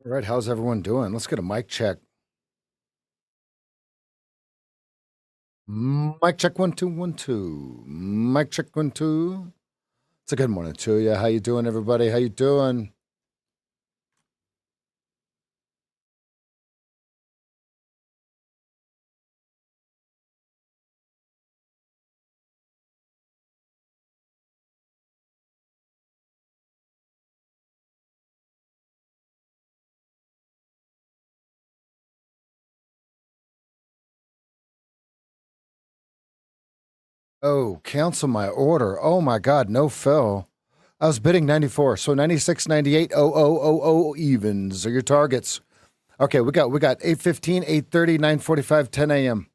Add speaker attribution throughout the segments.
Speaker 1: All right, how's everyone doing? Let's get a mic check. Mic check 1 2 1 2. Mic check 1 2. It's a good morning to you. How you doing, everybody? How you doing? Oh, cancel my order. Oh my God, no fill. I was bidding 94, so 96, 98, 0000 evens are your targets. Okay, we got 8:15, 8:30, 9:45, 10 a.m.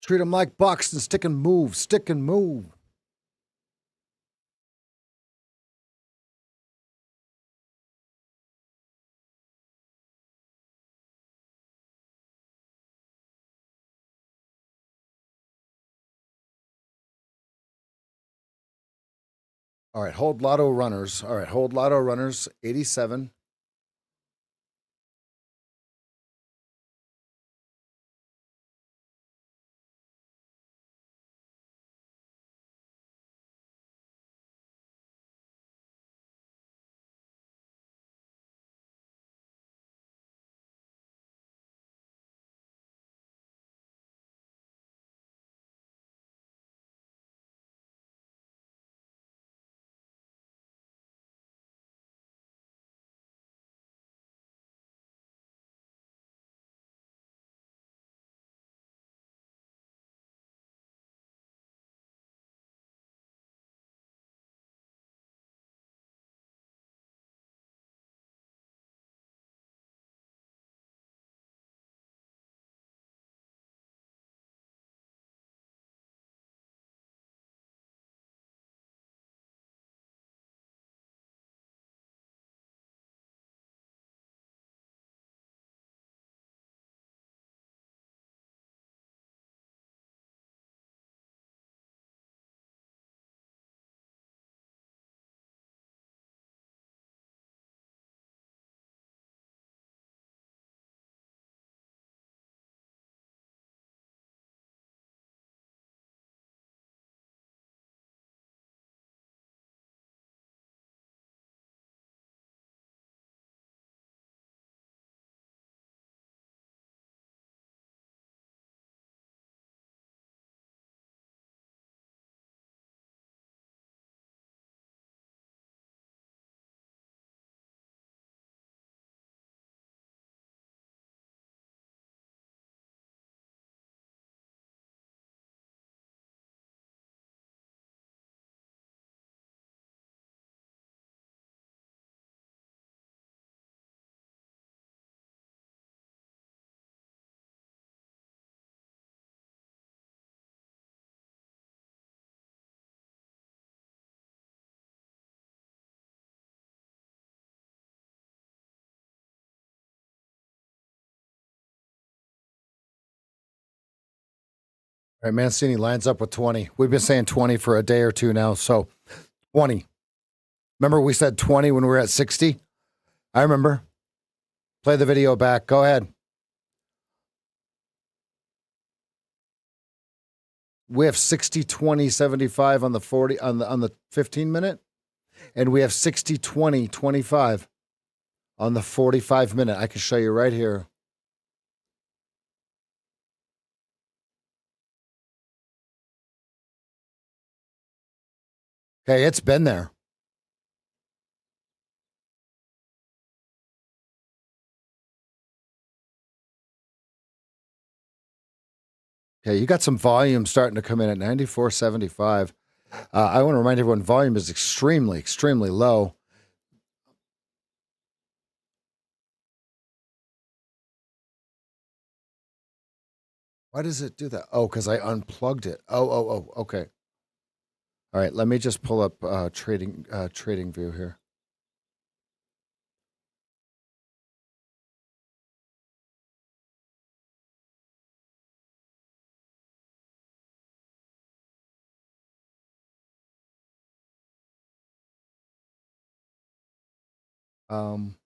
Speaker 1: Treat them like boxing, stick and move, stick and move. All right, hold lotto runners. All right, hold lotto runners, 87. All right, Mancini lines up with 20. We've been saying 20 for a day or two now. So 20. Remember we said 20 when we were at 60? I remember. Play the video back. Go ahead. We have 60, 20, 75 on the 40 on the 15 minute, and we have 60, 20, 25 on the 45 minute. I can show you right here. Okay, it's been there. Okay, you got some volume starting to come in at 94.75. I want to remind everyone volume is extremely, extremely low. Why does it do that? Oh, because I unplugged it. Oh, okay. All right, let me just pull up trading view here. Um,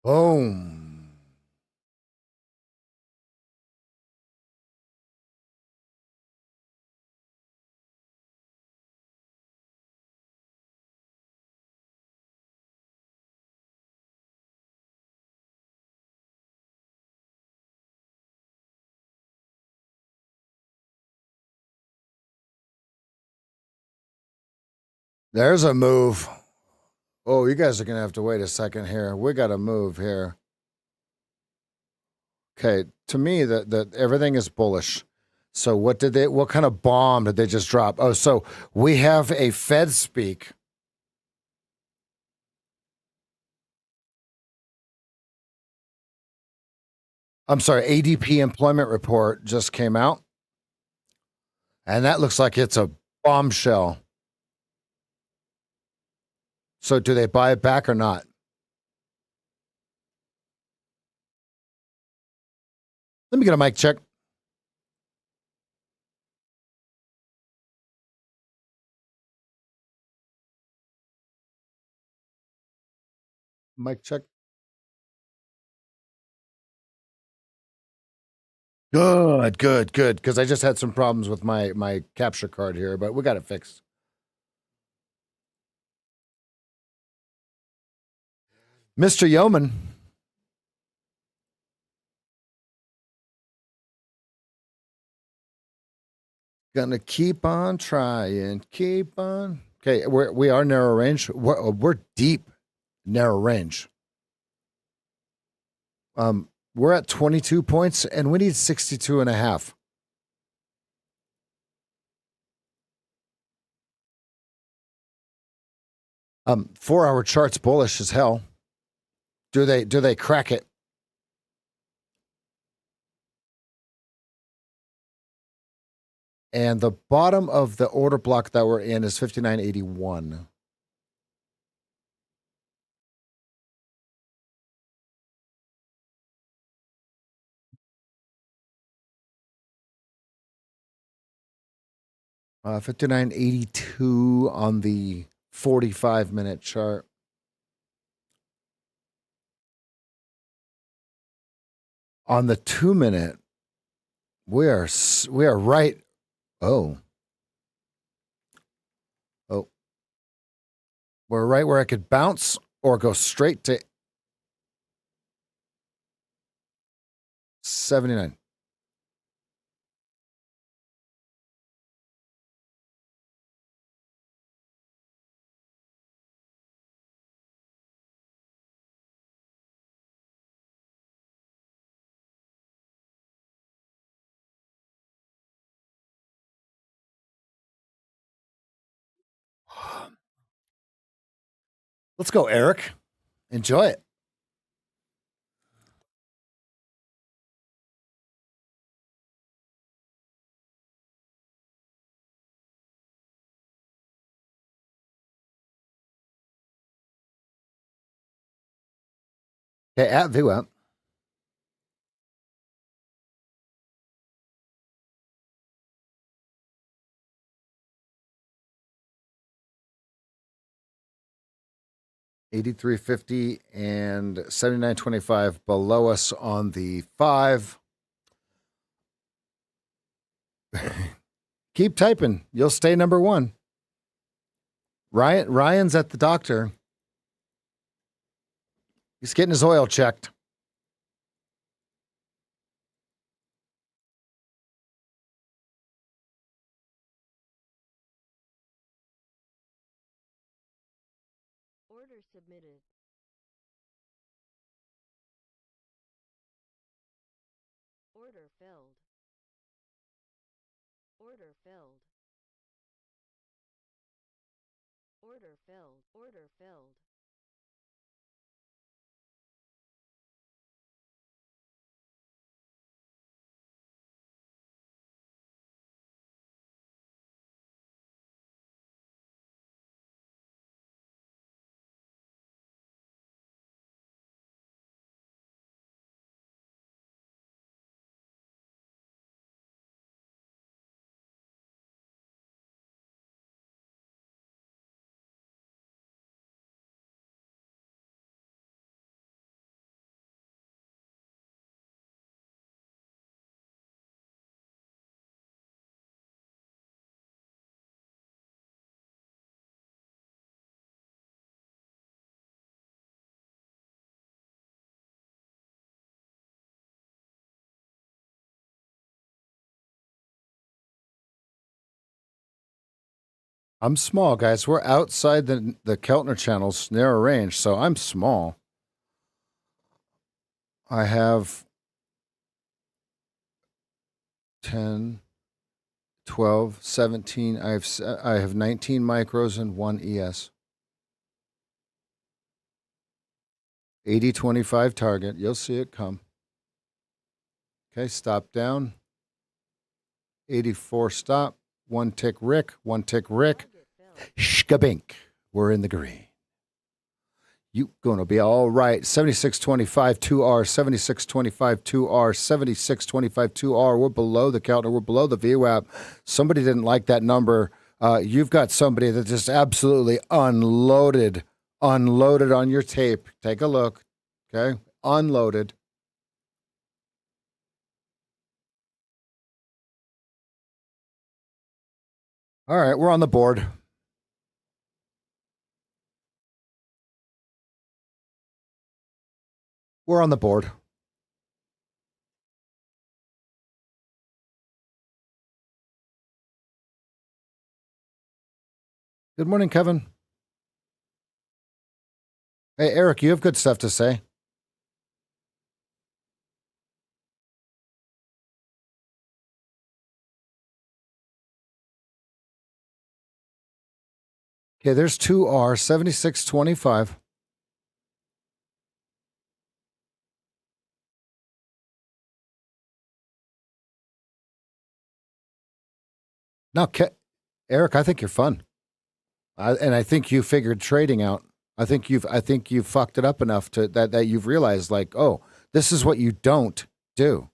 Speaker 1: Boom. There's a move. Oh, you guys are going to have to wait a second here. We got to move here. Okay, to me, that everything is bullish. So what kind of bomb did they just drop? Oh, so we have a Fed speak. I'm sorry, ADP employment report just came out. And that looks like it's a bombshell. So do they buy it back or not? Let me get a mic check. Mic check. Good. Because I just had some problems with my capture card here, but we got it fixed. Mr. Yeoman. Gonna keep on trying, keep on. Okay, we are narrow range. We're deep narrow range. We're at 22 points and we need 62 and a half. 4-hour chart's bullish as hell. Do they crack it? And the bottom of the order block that we're in is 59.81. Uh, 59.82 on the 45-minute chart. On the 2-minute, we are right. Oh, We're right where I could bounce or go straight to 79. Let's go, Eric. Enjoy it. Okay, at VWAP. $83.50 and $79.25 below us on the 5. Keep typing. You'll stay number 1. Ryan's at the doctor. He's getting his oil checked.
Speaker 2: Order submitted. Order filled. Order filled. Order filled. Order filled.
Speaker 1: I'm small, guys. We're outside the Keltner channel's narrow range, so I'm small. I have 10, 12, 17. I have 19 micros and 1 ES. 80-25 target. You'll see it come. Okay, stop down. 84 stop. 1 tick Rick. 1 tick Rick. Shkabink. We're in the green. You gonna be all right. 76.25 2R, 76.25 2R, 76.25 2R. We're below the Keltner. We're below the VWAP. Somebody didn't like that number. You've got somebody that just absolutely unloaded on your tape. Take a look. Okay, unloaded. All right, we're on the board. We're on the board. Good morning, Kevin. Hey, Eric, you have good stuff to say. Okay, there's 2R, 76.25. Now, Eric, I think you're fun. And I think you figured trading out. I think you've fucked it up enough to that you've realized like, oh, this is what you don't do.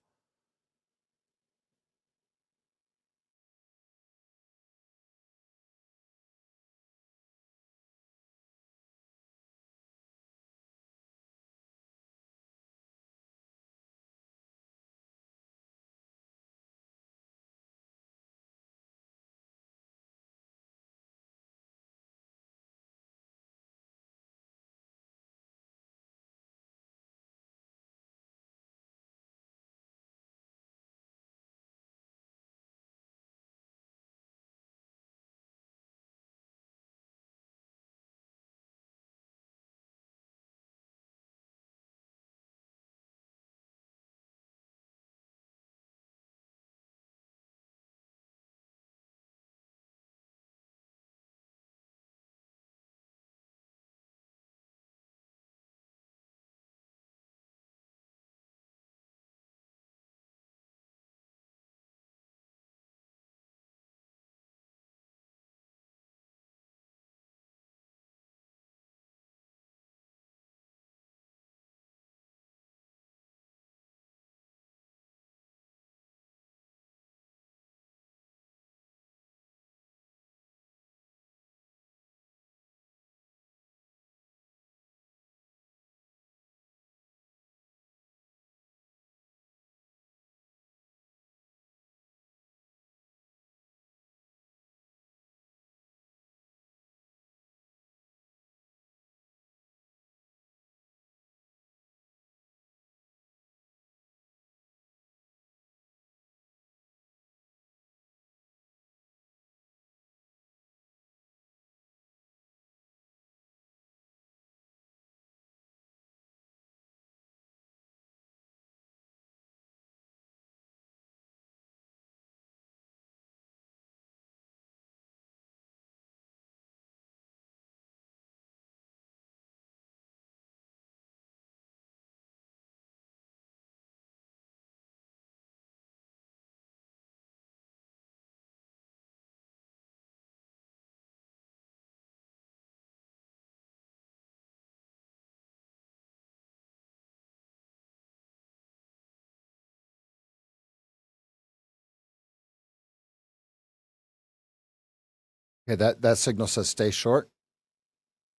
Speaker 1: Okay, that signal says stay short.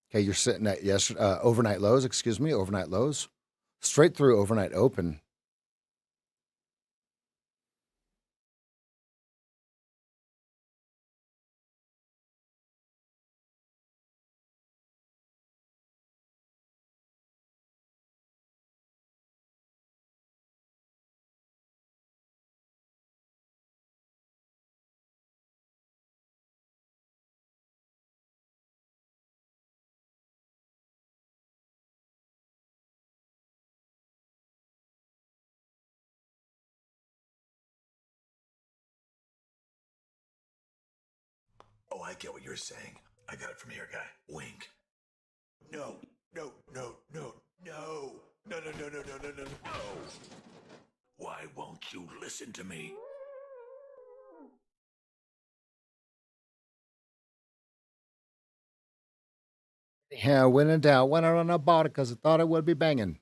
Speaker 1: Okay, you're sitting at overnight lows, excuse me, overnight lows. Straight through overnight open.
Speaker 3: Oh, I get what you're saying. I got it from here, guy. Wink. No, no, no, no, no, no, no, no, no, no, no, no, no. Why won't you listen to me?
Speaker 1: Yeah, when in doubt, went out on a bought it because I thought it would be banging.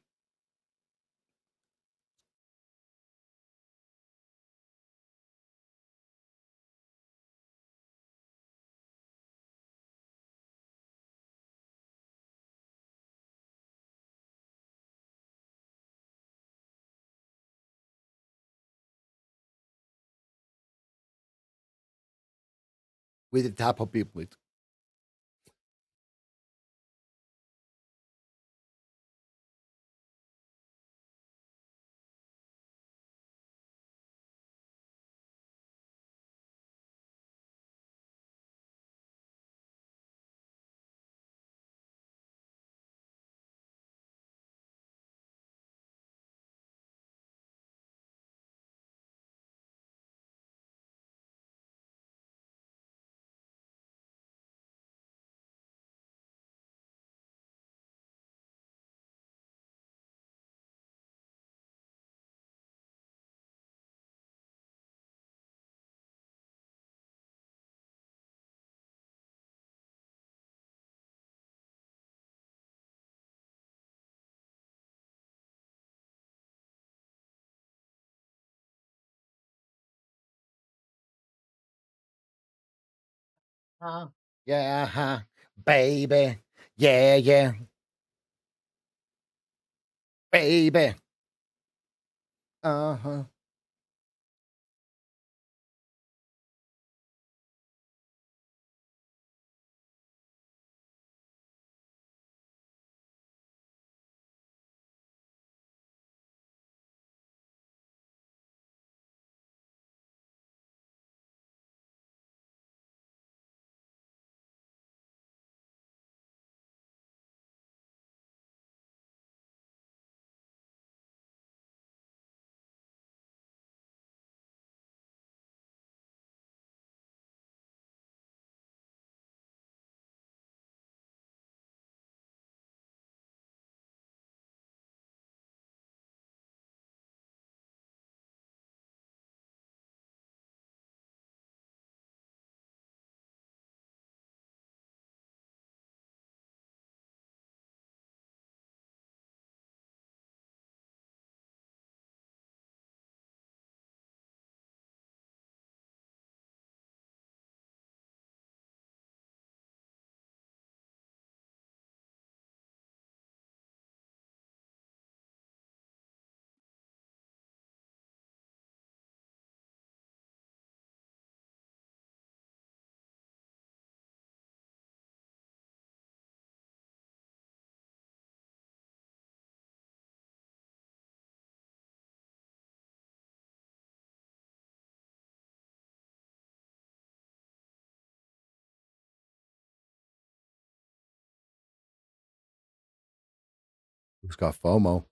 Speaker 1: With the top of people. Yeah, baby. Yeah, yeah, baby. Uh-huh. Who's got FOMO?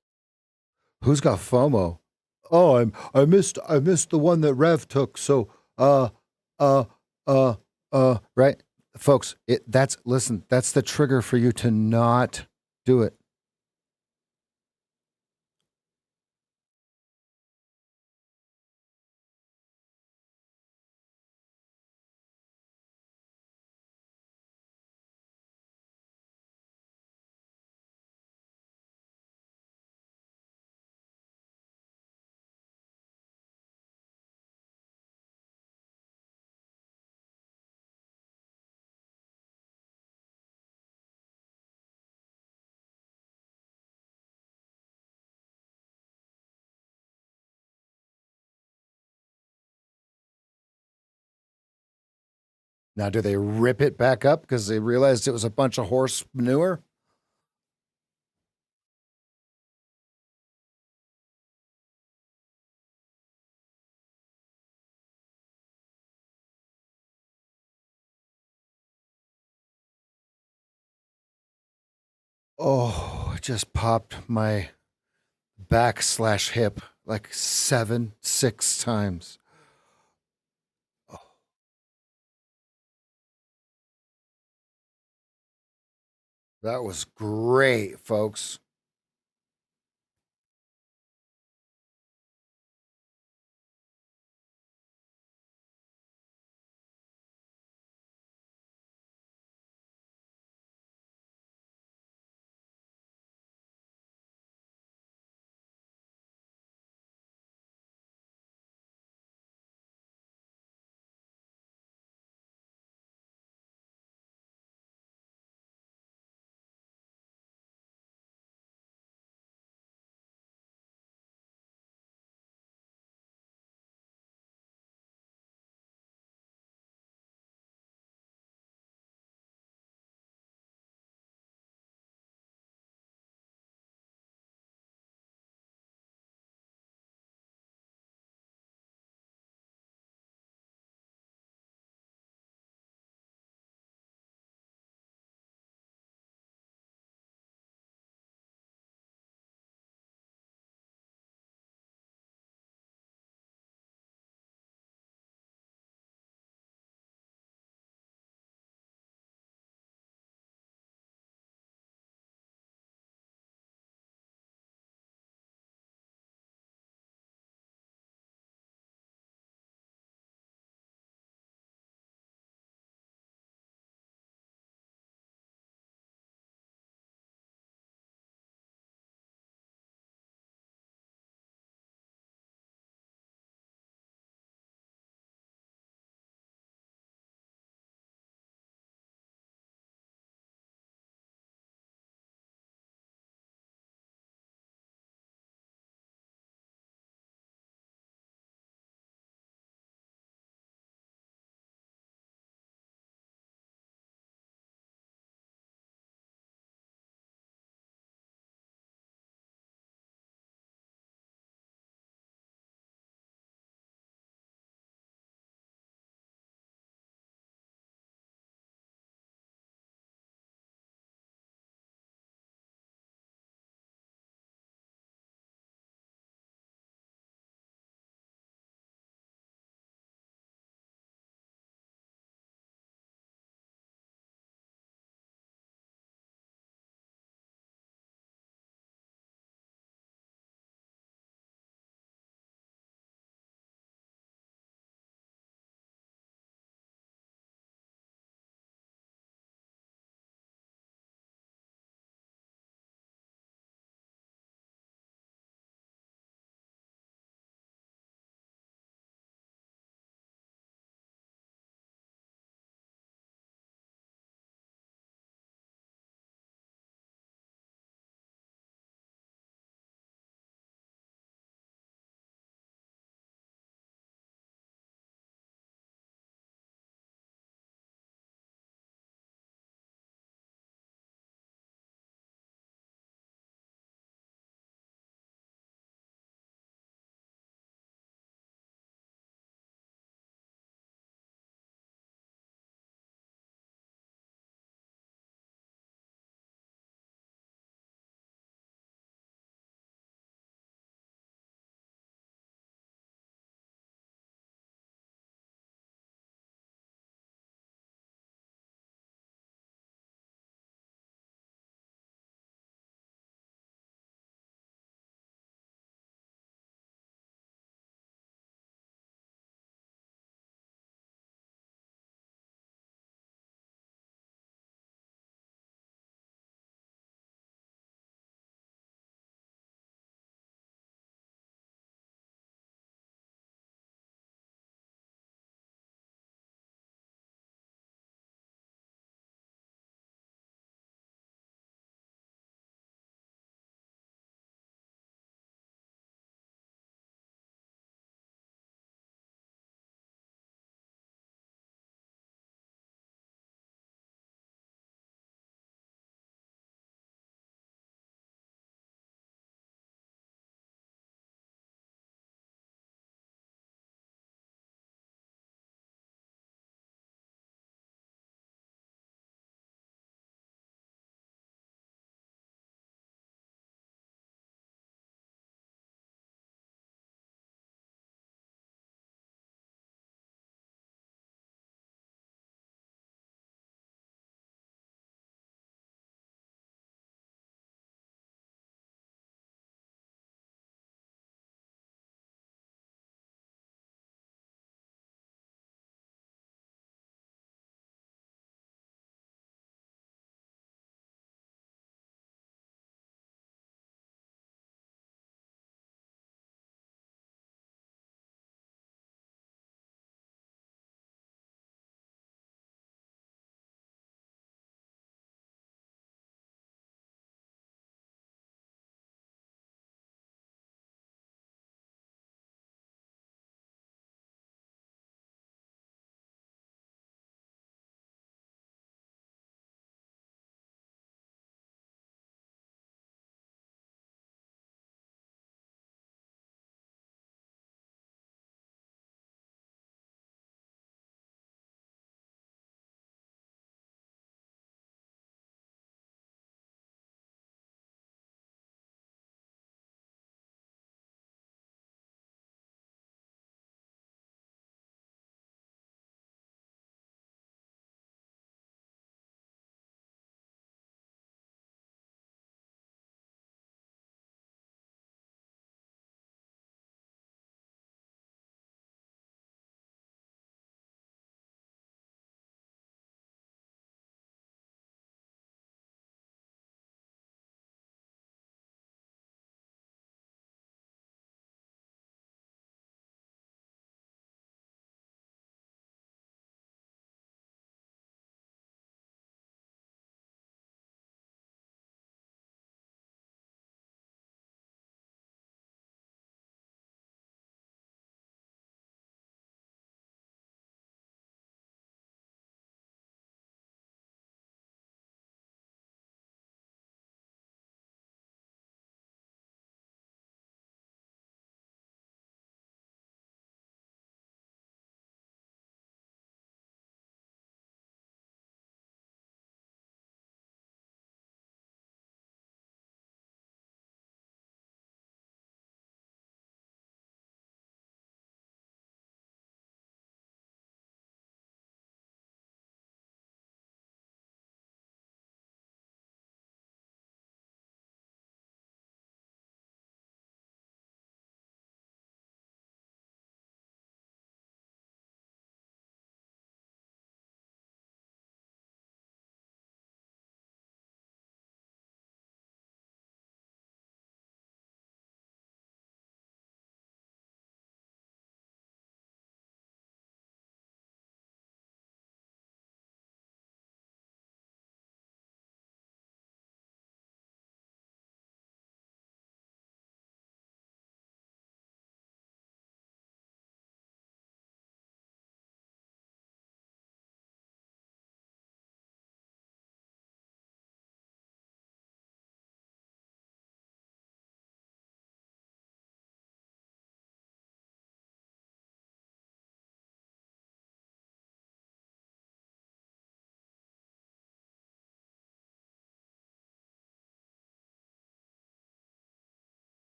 Speaker 1: Who's got FOMO? Oh, I missed the one that Rev took. So uh uh right. Folks, that's the trigger for you to not do it. Now, do they rip it back up because they realized it was a bunch of horse manure? Oh, it just popped my back/hip like 6 times. Oh, that was great, folks.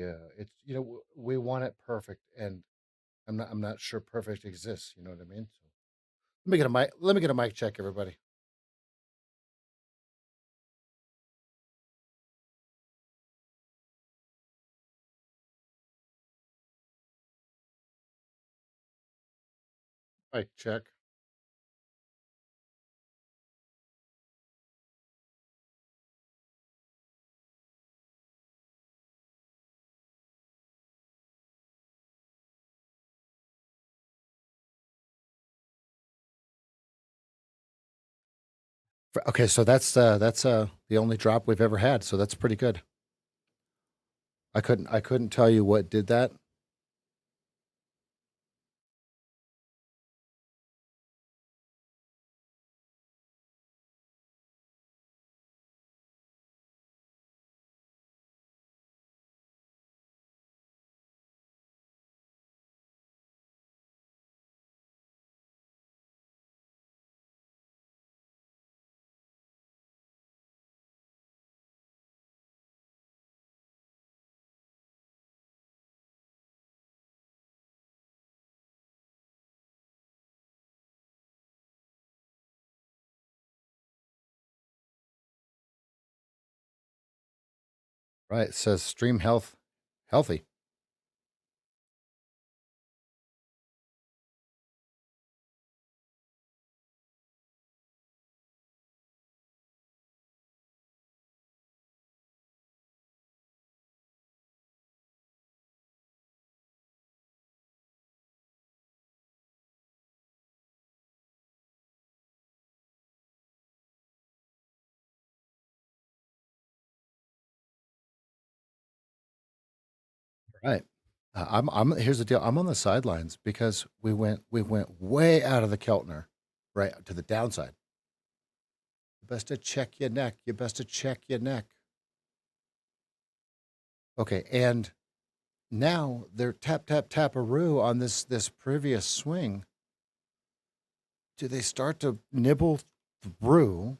Speaker 1: Yeah, it's we want it perfect, and I'm not sure perfect exists. You know what I mean? So let me get a mic. Let me get a mic check, everybody. Mic check. Okay, so that's the only drop we've ever had. So that's pretty good. I couldn't tell you what did that. Right. It says stream healthy. Right. I'm here's the deal. I'm on the sidelines because we went way out of the Keltner, right to the downside. You best to check your neck. You best to check your neck. Okay, and now they're tap tap taparoo on this previous swing. Do they start to nibble through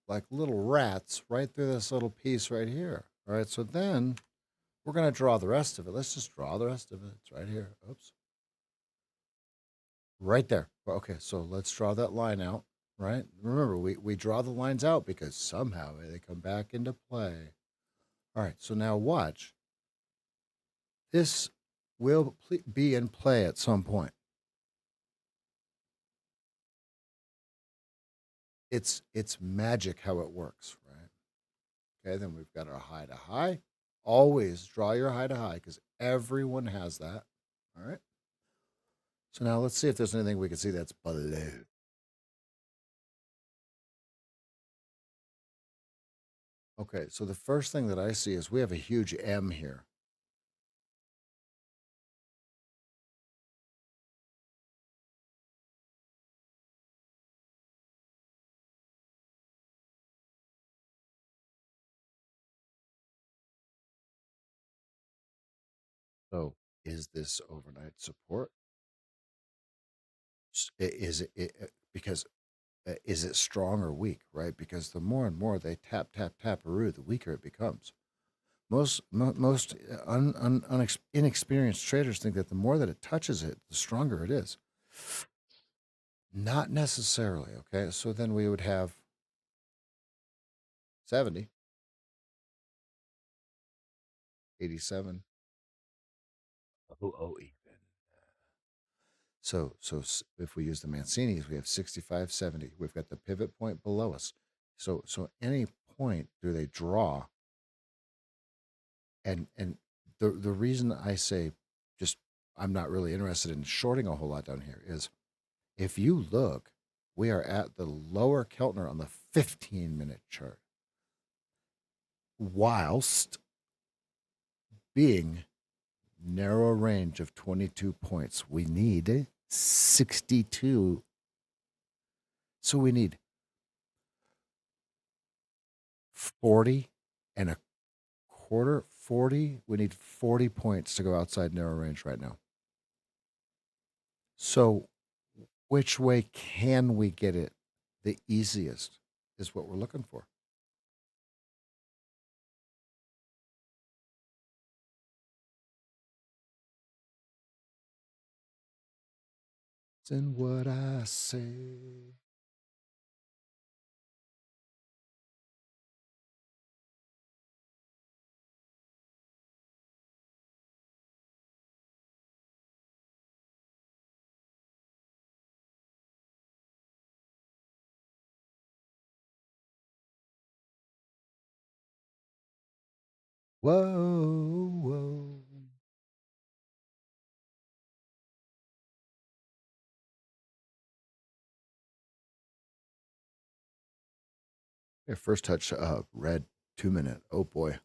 Speaker 1: like little rats right through this little piece right here? All right, so then we're gonna draw the rest of it. Let's just draw the rest of it. It's right here. Oops. Right there. Okay, so let's draw that line out, right? Remember, we draw the lines out because somehow they come back into play. All right, so now watch. This will be in play at some point. It's magic how it works, right? Okay, then we've got our high to high. Always draw your high to high because everyone has that. All right. So now let's see if there's anything we can see that's below. Okay, so the first thing that I see is we have a huge M here. So is this overnight support? Is because is it strong or weak, right? Because the more and more they tap a root, the weaker it becomes. Most inexperienced traders think that the more that it touches it, the stronger it is. Not necessarily. Okay, so then we would have 70, 87. Oh, even. So if we use the Mancinis, we have 65, 70. We've got the pivot point below us. So any point do they draw? And the reason I say just I'm not really interested in shorting a whole lot down here is if you look, we are at the lower Keltner on the 15-minute chart, whilst being narrow range of 22 points. We need 62. So we need 40 and a quarter, 40. We need 40 points to go outside narrow range right now. So which way can we get it the easiest is what we're looking for. in what I say. Whoa, whoa. Yeah, first touch, red, 2 minute. Oh boy.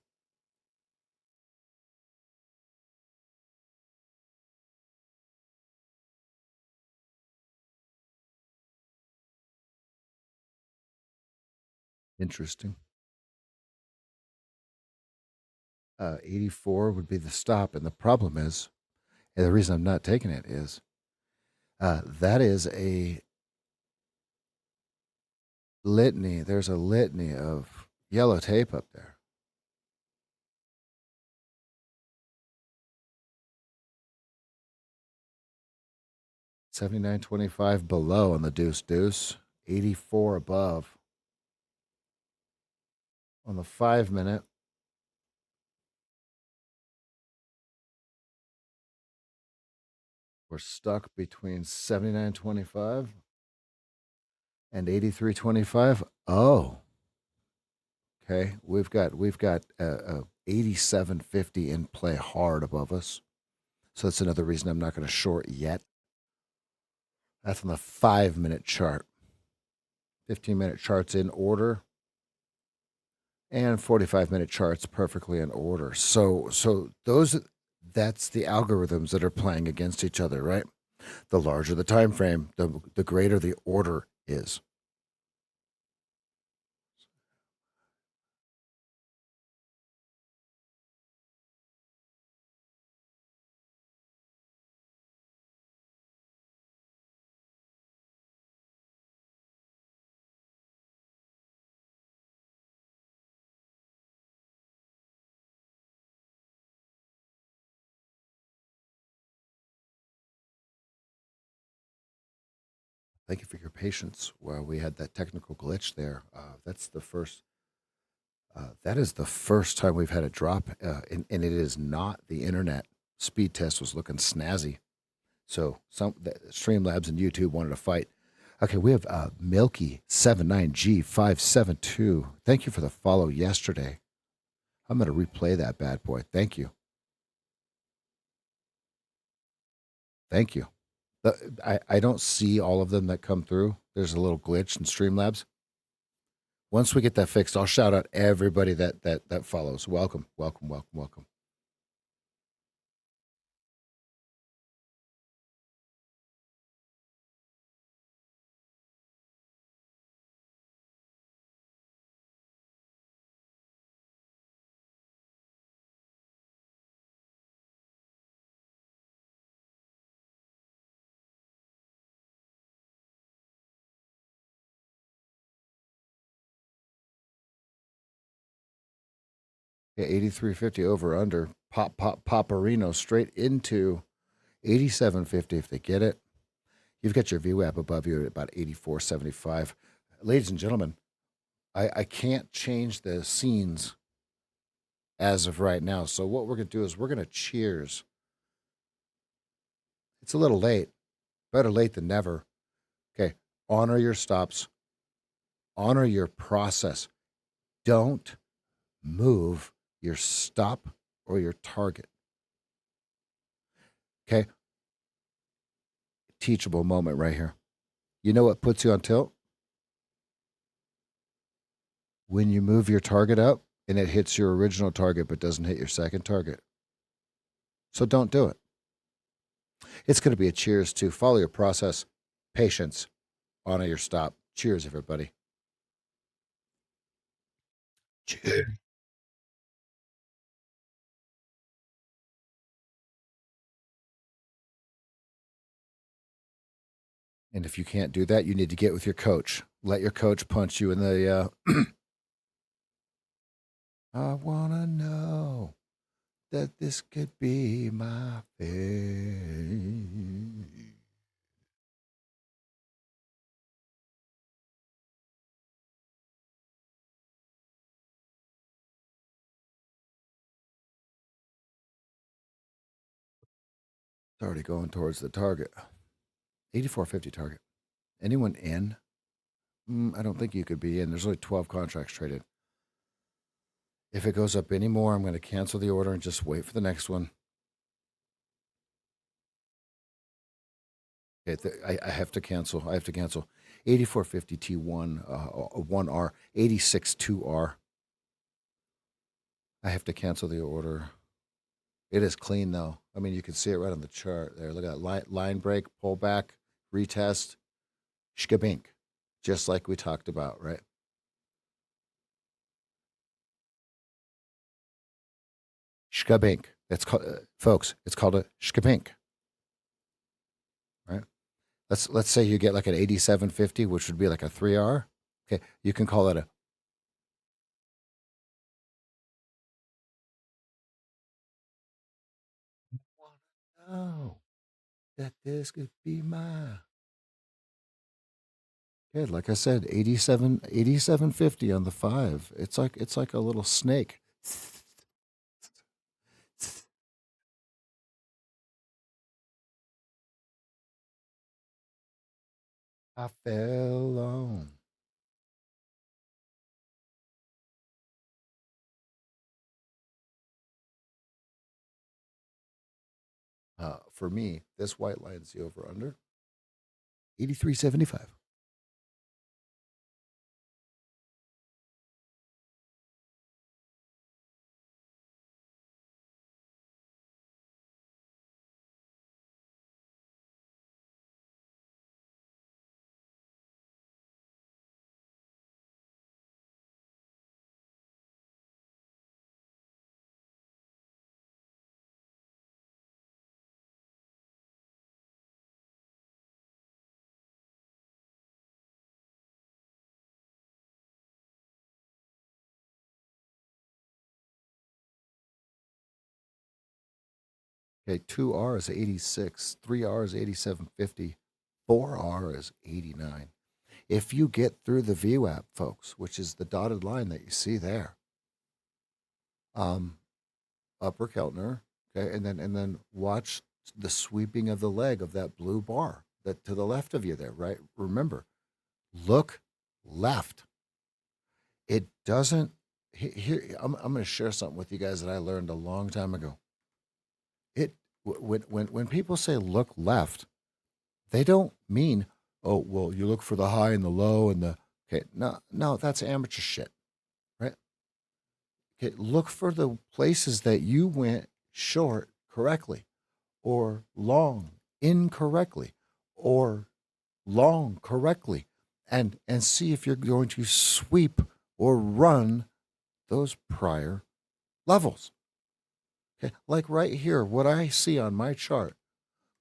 Speaker 1: Interesting. 84 would be the stop. And the problem is, and the reason I'm not taking it is that is a litany. There's a litany of yellow tape up there. 79.25 below on the deuce deuce, 84 above on the 5 minute. We're stuck between 79.25 and 83.25. Oh, okay. We've got 87.50 in play hard above us. So that's another reason I'm not going to short yet. That's on the 5 minute chart. 15-minute charts in order, and 45-minute charts perfectly in order. So that's the algorithms that are playing against each other, right? The larger the time frame, the greater the order is. Thank you for your patience while we had that technical glitch there. That's the first. That is the first time we've had a drop, and it is not the internet. Speed test was looking snazzy, so Streamlabs and YouTube wanted to fight. Okay, we have Milky79G572. Thank you for the follow yesterday. I'm going to replay that bad boy. Thank you. Thank you. I don't see all of them that come through. There's a little glitch in Streamlabs. Once we get that fixed, I'll shout out everybody that follows. Welcome, welcome, welcome, welcome. Yeah, 83.50 over under. Poparino straight into 87.50 if they get it. You've got your VWAP above you at about 84.75. Ladies and gentlemen, I can't change the scenes as of right now. So what we're going to do is we're going to cheers. It's a little late. Better late than never. Okay. Honor your stops. Honor your process. Don't move your stop or your target. Okay. Teachable moment right here. You know what puts you on tilt? When you move your target up and it hits your original target but doesn't hit your second target. So don't do it. It's going to be a cheers to follow your process, patience, honor your stop. Cheers, everybody. Cheers. And if you can't do that, you need to get with your coach. Let your coach punch you in the. I want to know that this could be my fate. It's already going towards the target. 84.50 target. Anyone in? I don't think you could be in. There's only 12 contracts traded. If it goes up any more, I'm going to cancel the order and just wait for the next one. Okay, I have to cancel. I have to cancel. 84.50 T1, 1R, 86 2R. I have to cancel the order. It is clean though. I mean, you can see it right on the chart there. Look at that line break, pull back, retest, shkabink, just like we talked about, right? Shkabink. It's called, folks. It's called a shkabink, right? Let's say you get like an 87.50, which would be like a 3R. Okay, you can call that a. Oh, that this could be mine. Good. Like I said, 87.50 on the 5. It's like a little snake. I fell on. For me, this white line's the over under 83.75. Okay, 2R is 86, 3R is 87.50, 4R is 89. If you get through the VWAP, folks, which is the dotted line that you see there, um, upper Keltner, okay, and then watch the sweeping of the leg of that blue bar that to the left of you there, right? Remember, look left. It doesn't. Here, I'm going to share something with you guys that I learned a long time ago. It when people say look left, they don't mean, oh well, you look for the high and the low and the okay. No, that's amateur shit, right? Okay, look for the places that you went short correctly, or long incorrectly, or long correctly, and see if you're going to sweep or run those prior levels. Okay, like right here, what I see on my chart.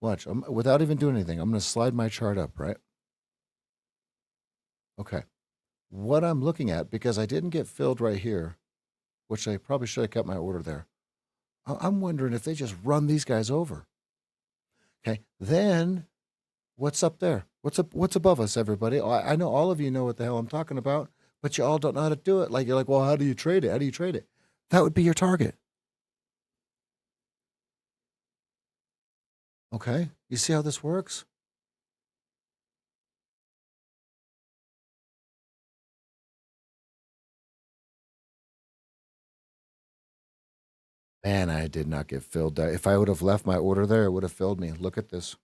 Speaker 1: Watch, without even doing anything, I'm going to slide my chart up, right? Okay. What I'm looking at, because I didn't get filled right here, which I probably should have kept my order there. I'm wondering if they just run these guys over. Okay. Then what's up there? What's up? What's above us, everybody? I know all of you know what the hell I'm talking about, but you all don't know how to do it. Like you're like, well, how do you trade it? How do you trade it? That would be your target. Okay. You see how this works? Man, I did not get filled there. If I would have left my order there, it would have filled me. Look at this.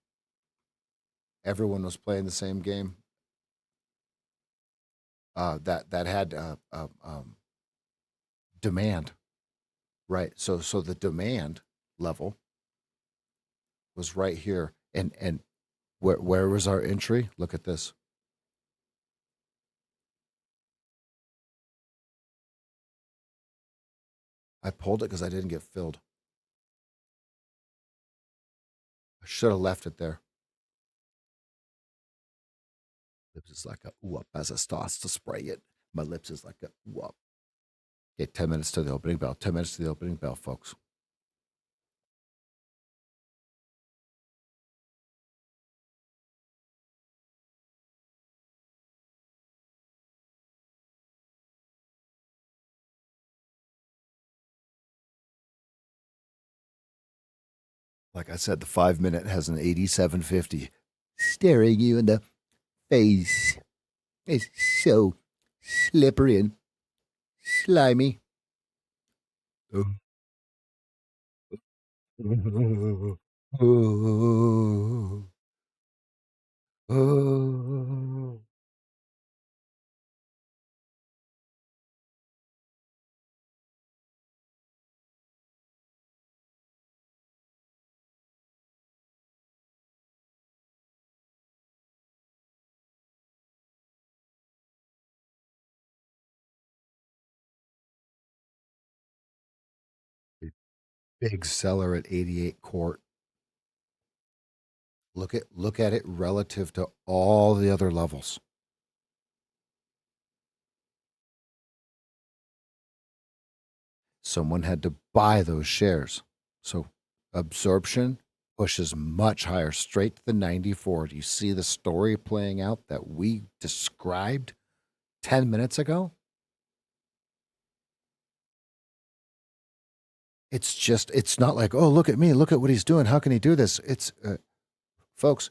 Speaker 1: Everyone was playing the same game. That had demand, right? So the demand level was right here, and where was our entry? Look at this. I pulled it because I didn't get filled. I should have left it there. Lips is like a whoop as it starts to spray it. My lips is like a whoop. Okay, 10 minutes to the opening bell. 10 minutes to the opening bell, folks. Like I said, the 5 minute has an 8750 staring you in the face. It's so slippery and slimy. Oh. Oh. Oh. Big seller at 88 Court. Look at it relative to all the other levels. Someone had to buy those shares. So absorption pushes much higher, straight to the 94. Do you see the story playing out that we described 10 minutes ago? It's not like, oh, look at me, look at what he's doing. How can he do this? It's, folks,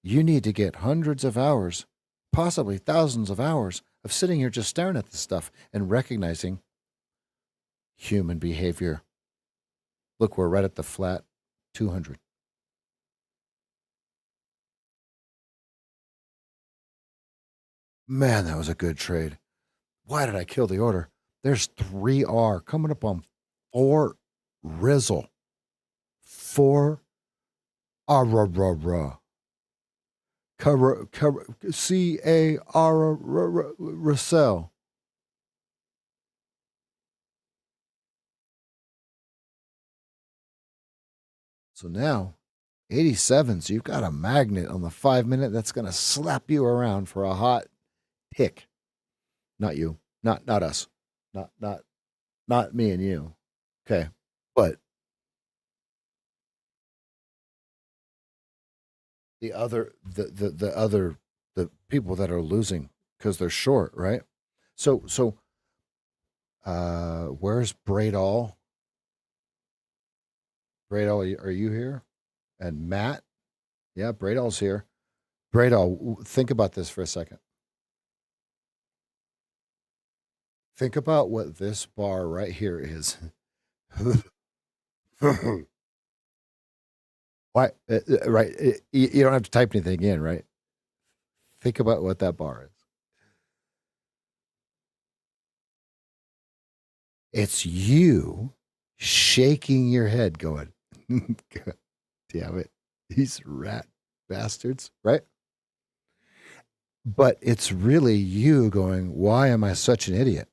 Speaker 1: you need to get hundreds of hours, possibly thousands of hours of sitting here just staring at this stuff and recognizing human behavior. Look, we're right at the flat 200. Man, that was a good trade. Why did I kill the order? There's 3R coming up on 4 Rizzle. 4 Arrarara. C-A-R Russell. So now 87s, you've got a magnet on the 5 minute that's going to slap you around for a hot tick. Not you, not us, not me and you. Okay, but the people that are losing because they're short, right? So where's Braidall? Braidall, are you here? And Matt? Yeah, Braidall's here. Braidall, think about this for a second. Think about what this bar right here is. Why? Right? You don't have to type anything in, right? Think about what that bar is. It's you shaking your head, going, God damn it, these rat bastards, right? But it's really you going, why am I such an idiot?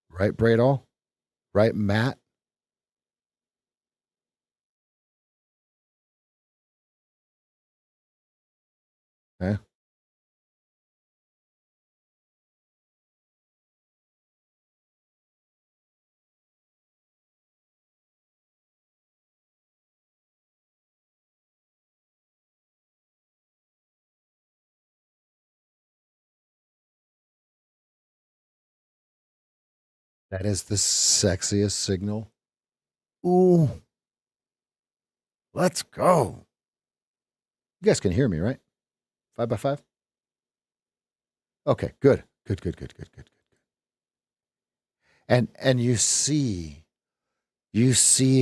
Speaker 1: Right, Braidall? Right, Matt? Eh? That is the sexiest signal. Ooh, let's go. You guys can hear me, right? 5x5? Okay, good. Good. And you see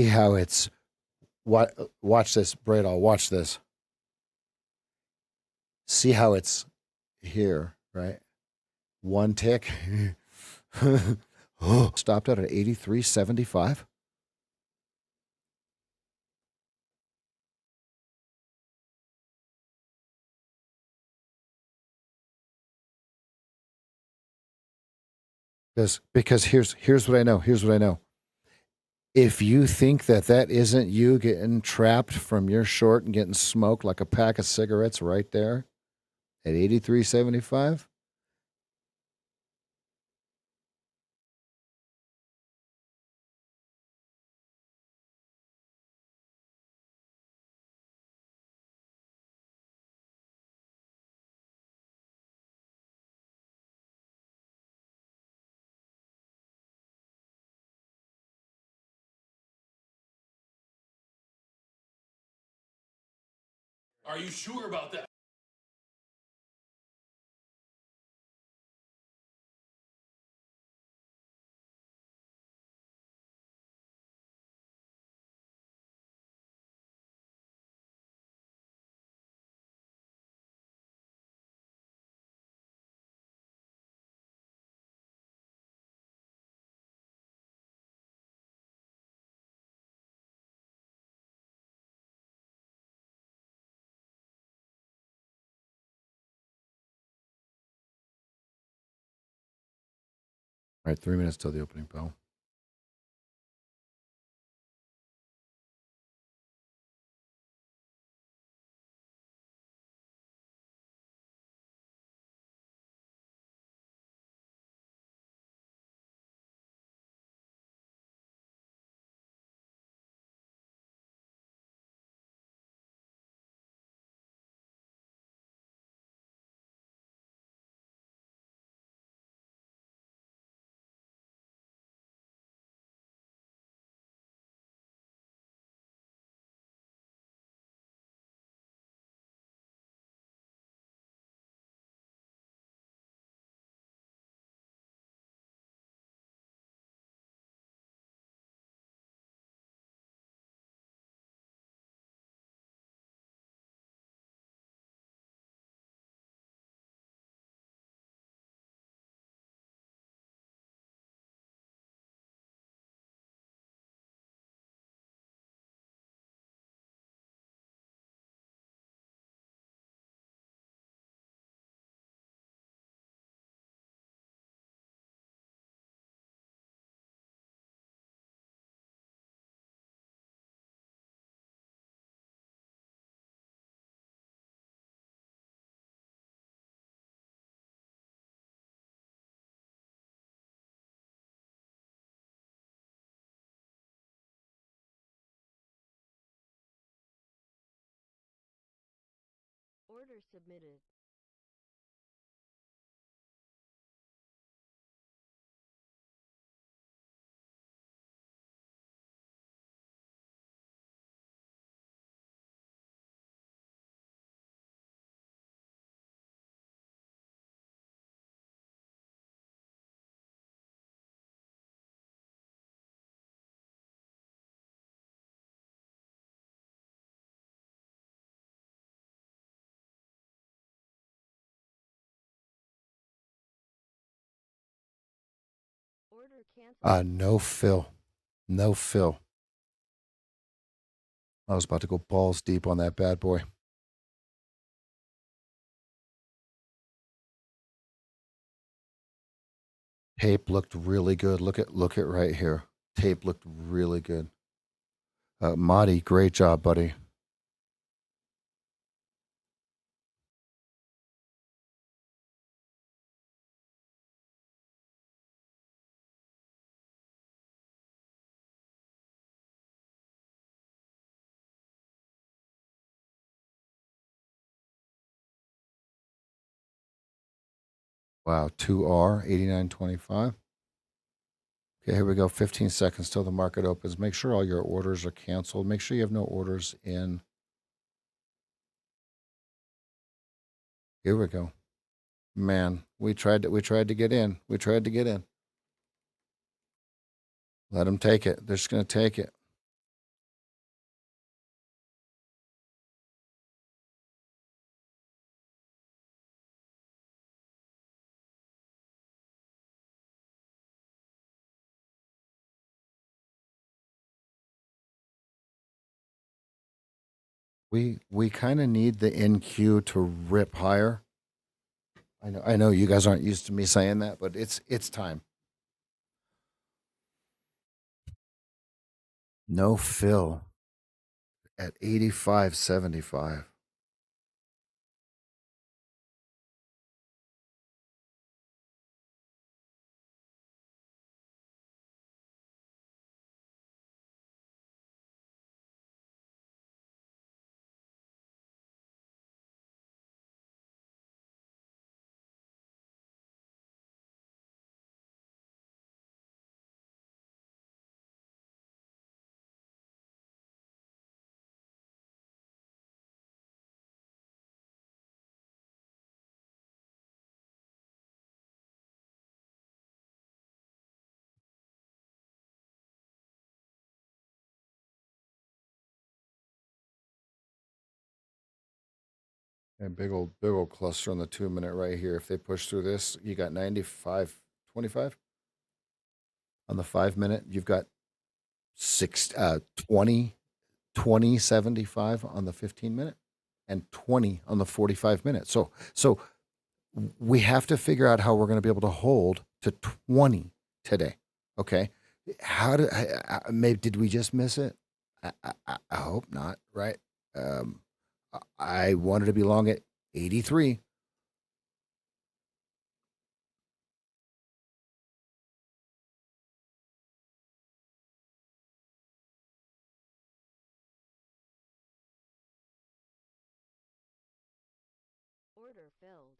Speaker 1: how it's what watch this, Braid, I'll watch this. See how it's here, right? One tick. Stopped out at 83.75. Because here's what I know. Here's what I know. If you think that isn't you getting trapped from your short and getting smoked like a pack of cigarettes right there at 83.75,
Speaker 3: Are you sure about that?
Speaker 1: All right, 3 minutes till the opening bell.
Speaker 2: Order submitted. Order canceled.
Speaker 1: No fill. No fill. I was about to go balls deep on that bad boy. Tape looked really good. Look at right here. Tape looked really good. Marty, great job, buddy. Wow, 2R, 89.25. Okay, here we go. 15 seconds till the market opens. Make sure all your orders are canceled. Make sure you have no orders in. Here we go. Man, we tried to get in. We tried to get in. Let them take it. They're just going to take it. We kind of need the NQ to rip higher. I know you guys aren't used to me saying that, but it's time. No fill at 85.75. A big old cluster on the 2 minute right here. If they push through this, you got 95.25 on the 5 minute. You've got 20 20.75 on the 15 minute, and 20 on the 45 minute. So we have to figure out how we're going to be able to hold to 20 today. Okay, how did maybe did we just miss it? I hope not. Right. Um, I wanted to be long at 83.
Speaker 2: Order filled.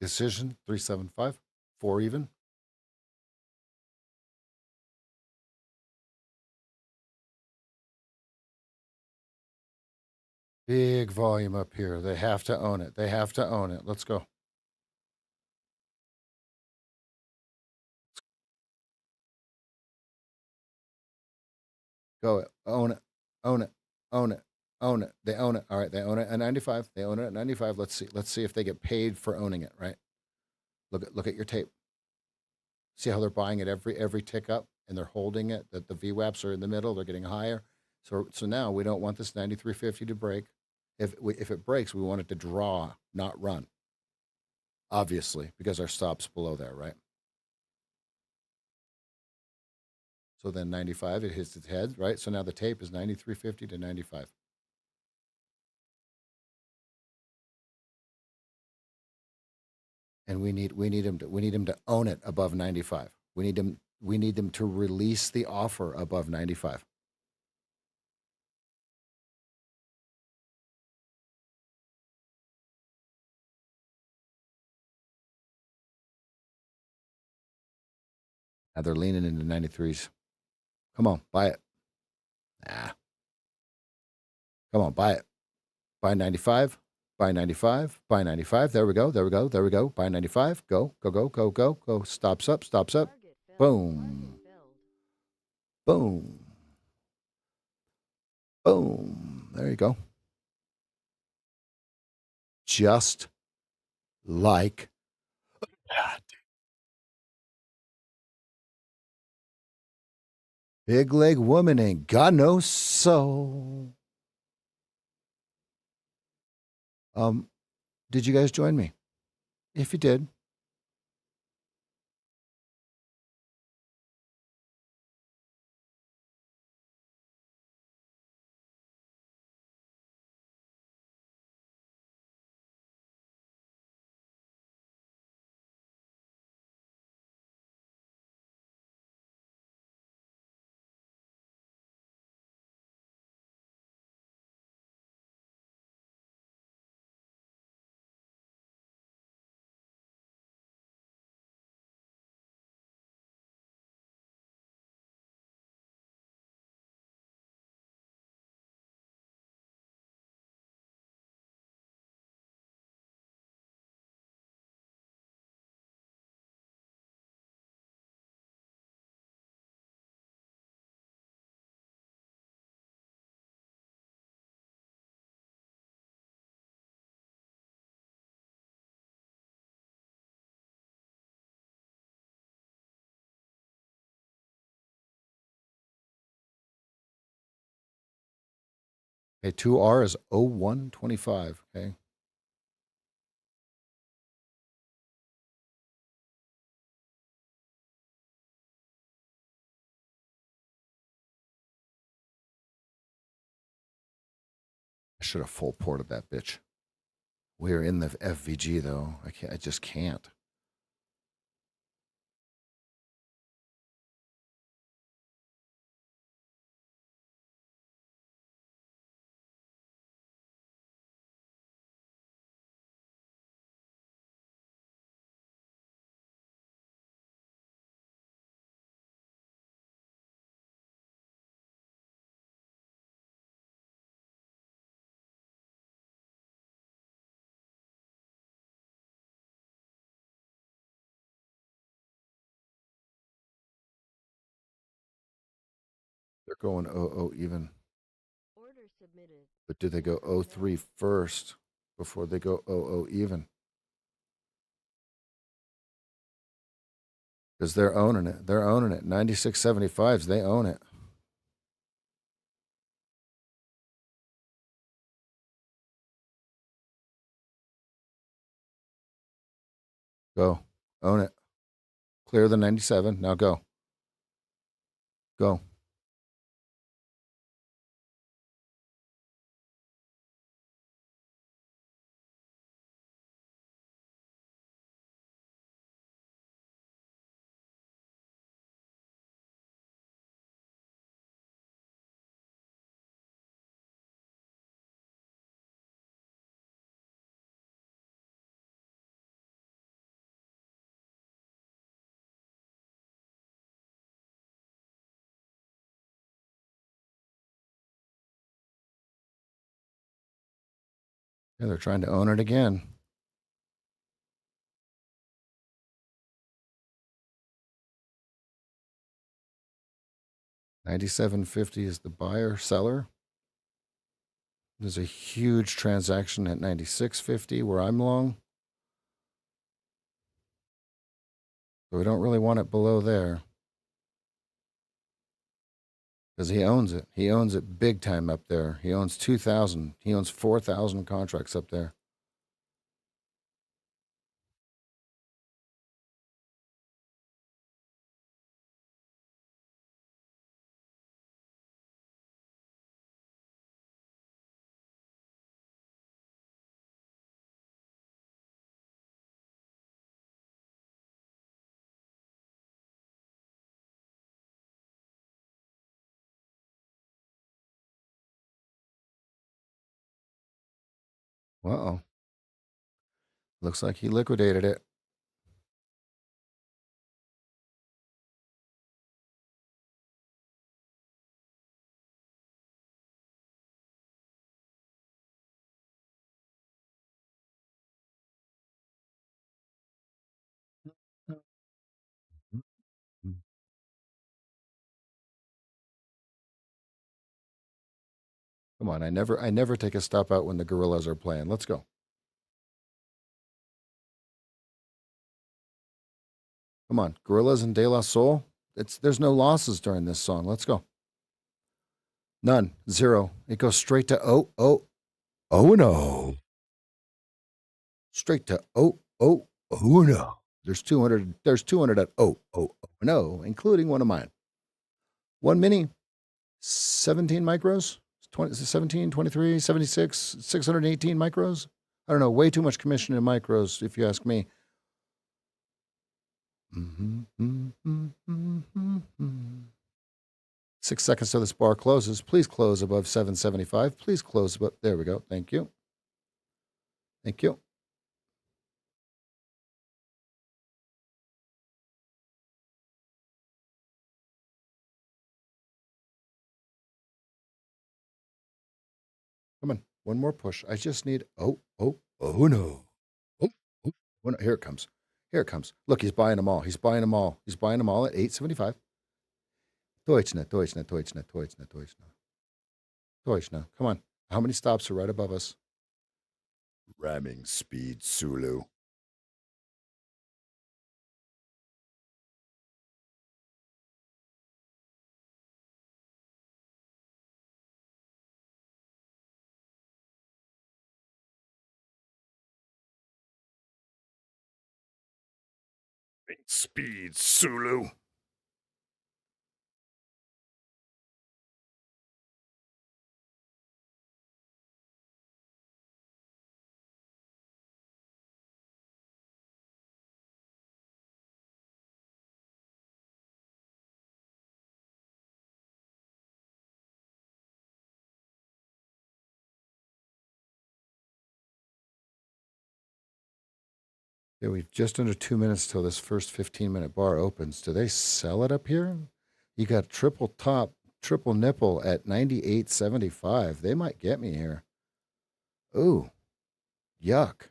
Speaker 1: Decision 375. 4 even. Big volume up here. They have to own it. They have to own it. Let's go. Go it. Own it. Own it. Own it. Own it. They own it. All right. They own it at 95. They own it at 95. Let's see. Let's see if they get paid for owning it, right? Look at your tape. See how they're buying it every tick up, and they're holding it. That the VWAPs are in the middle. They're getting higher. So now we don't want this 93.50 to break. If it breaks, we want it to draw, not run. Obviously, because our stop's below there, right? So then 95, it hits its head, right? So now the tape is 93.50 to 95. And we need him to own it above 95. We need them to release the offer above 95. Now they're leaning into 93s. Come on, buy it. Ah, come on, buy it. Buy 95. Buy 95. Buy 95. There we go. There we go. There we go. Buy 95. Go, go, go, go, go, go. Stops up. Stops up.
Speaker 2: Target filled.
Speaker 1: Boom.
Speaker 2: Target filled.
Speaker 1: Boom. Boom. There you go. Just like that. Big leg woman ain't got no soul. Um, did you guys join me? If you did, Okay, 2R is 0125. Okay. I should have full ported that bitch. We're in the FVG though. I just can't. They're going 00 even.
Speaker 2: Order submitted.
Speaker 1: But do they go 03 first before they go 00 even? Because they're owning it. They're owning it. 96.75s, they own it. Go. Own it. Clear the 97. Now go. Go. Yeah, they're trying to own it again. $97.50 is the buyer seller. There's a huge transaction at $96.50 where I'm long. So we don't really want it below there. Because he owns it. He owns it big time up there. He owns 2,000. He owns 4,000 contracts up there. Uh-oh. Looks like he liquidated it. Come on, I never take a stop out when the gorillas are playing. Let's go. Come on, Gorillas and De La Soul. There's no losses during this song. Let's go. None. Zero. It goes straight to oh no. Straight to oh no. There's 200. There's 200 at no, including one of mine. One mini, 17 micros, 20, 17, 23, 76, 618 micros. I don't know. Way too much commission in micros, if you ask me. Mm-hmm, mm-hmm, mm-hmm, mm-hmm. 6 seconds till this bar closes. Please close above 775. Please close above. There we go. Thank you. Thank you. Come on. One more push. I just need. Oh no. Oh, oh, no. Here it comes. Here it comes. Look, he's buying them all. He's buying them all. He's buying them all at 875. Deutschner, Deutschner, Deutschner, Deutschner, Deutschner. Deutschner. Come on. How many stops are right above us? Ramming speed, Sulu. Speed, Sulu. Yeah, we've just under 2 minutes till this first 15-minute bar opens. Do they sell it up here? You got triple top, triple nipple at 98.75. They might get me here. Ooh, yuck.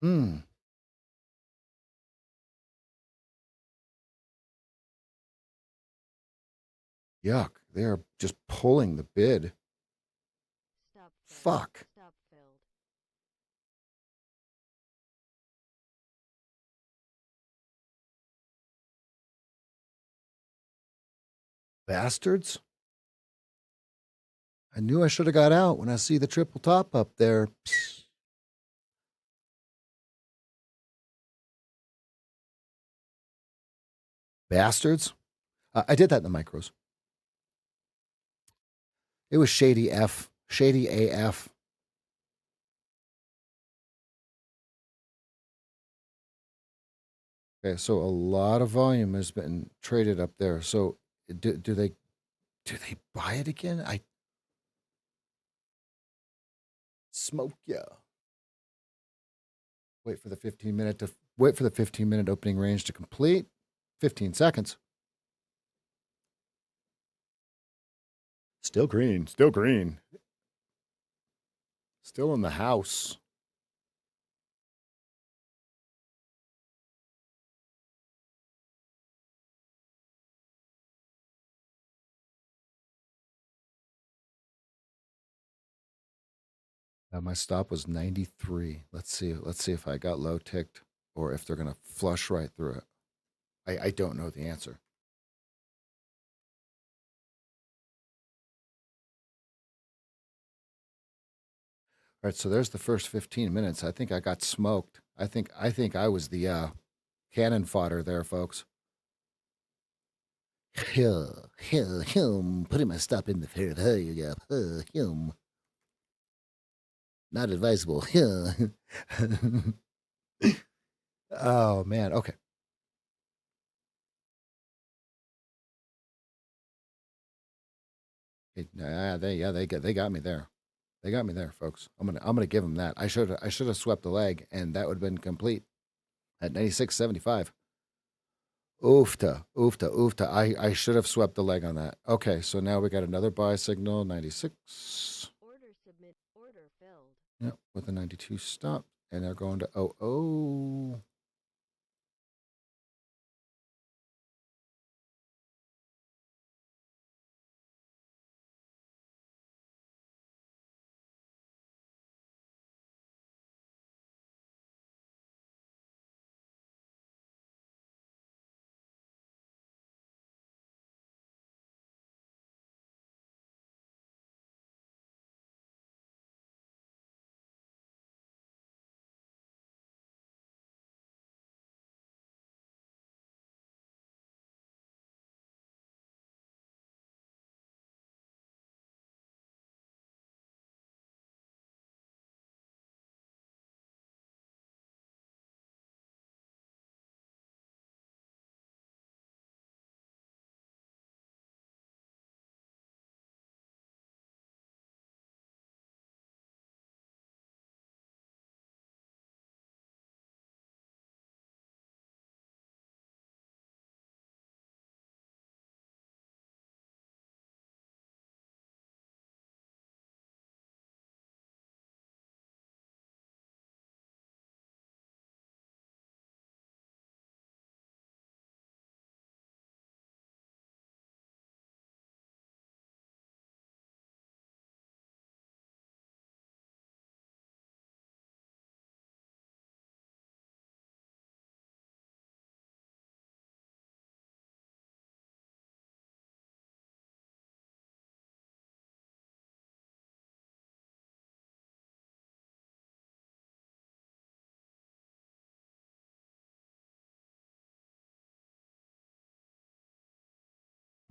Speaker 1: Hmm, yuck. They are just pulling the bid.
Speaker 2: Stop filled.
Speaker 1: Fuck.
Speaker 2: Stop filled.
Speaker 1: Bastards. I knew I should have got out when I see the triple top up there. Psst. Bastards. I did that in the micros. It was shady F. Shady AF. Okay, so a lot of volume has been traded up there. So do they buy it again? I smoke ya. Wait for the 15-minute opening range to complete. 15 seconds. Still green, still green. Still in the house. My stop was 93. Let's see if I got low ticked or if they're gonna flush right through it. I don't know the answer. All right, so there's the first 15 minutes. I think I got smoked. I think I was the cannon fodder there, folks. Putting my stop in the fair. Not advisable. Oh man. Okay. They got me there. They got me there, folks. I'm gonna give them that. I should have swept the leg, and that would have been complete at 96.75. Oofta, oofta, oofta. I should have swept the leg on that. Okay, so now we got another buy signal, 96.
Speaker 2: Order submit. Order filled.
Speaker 1: Yep, with a 92 stop, and they're going to 00.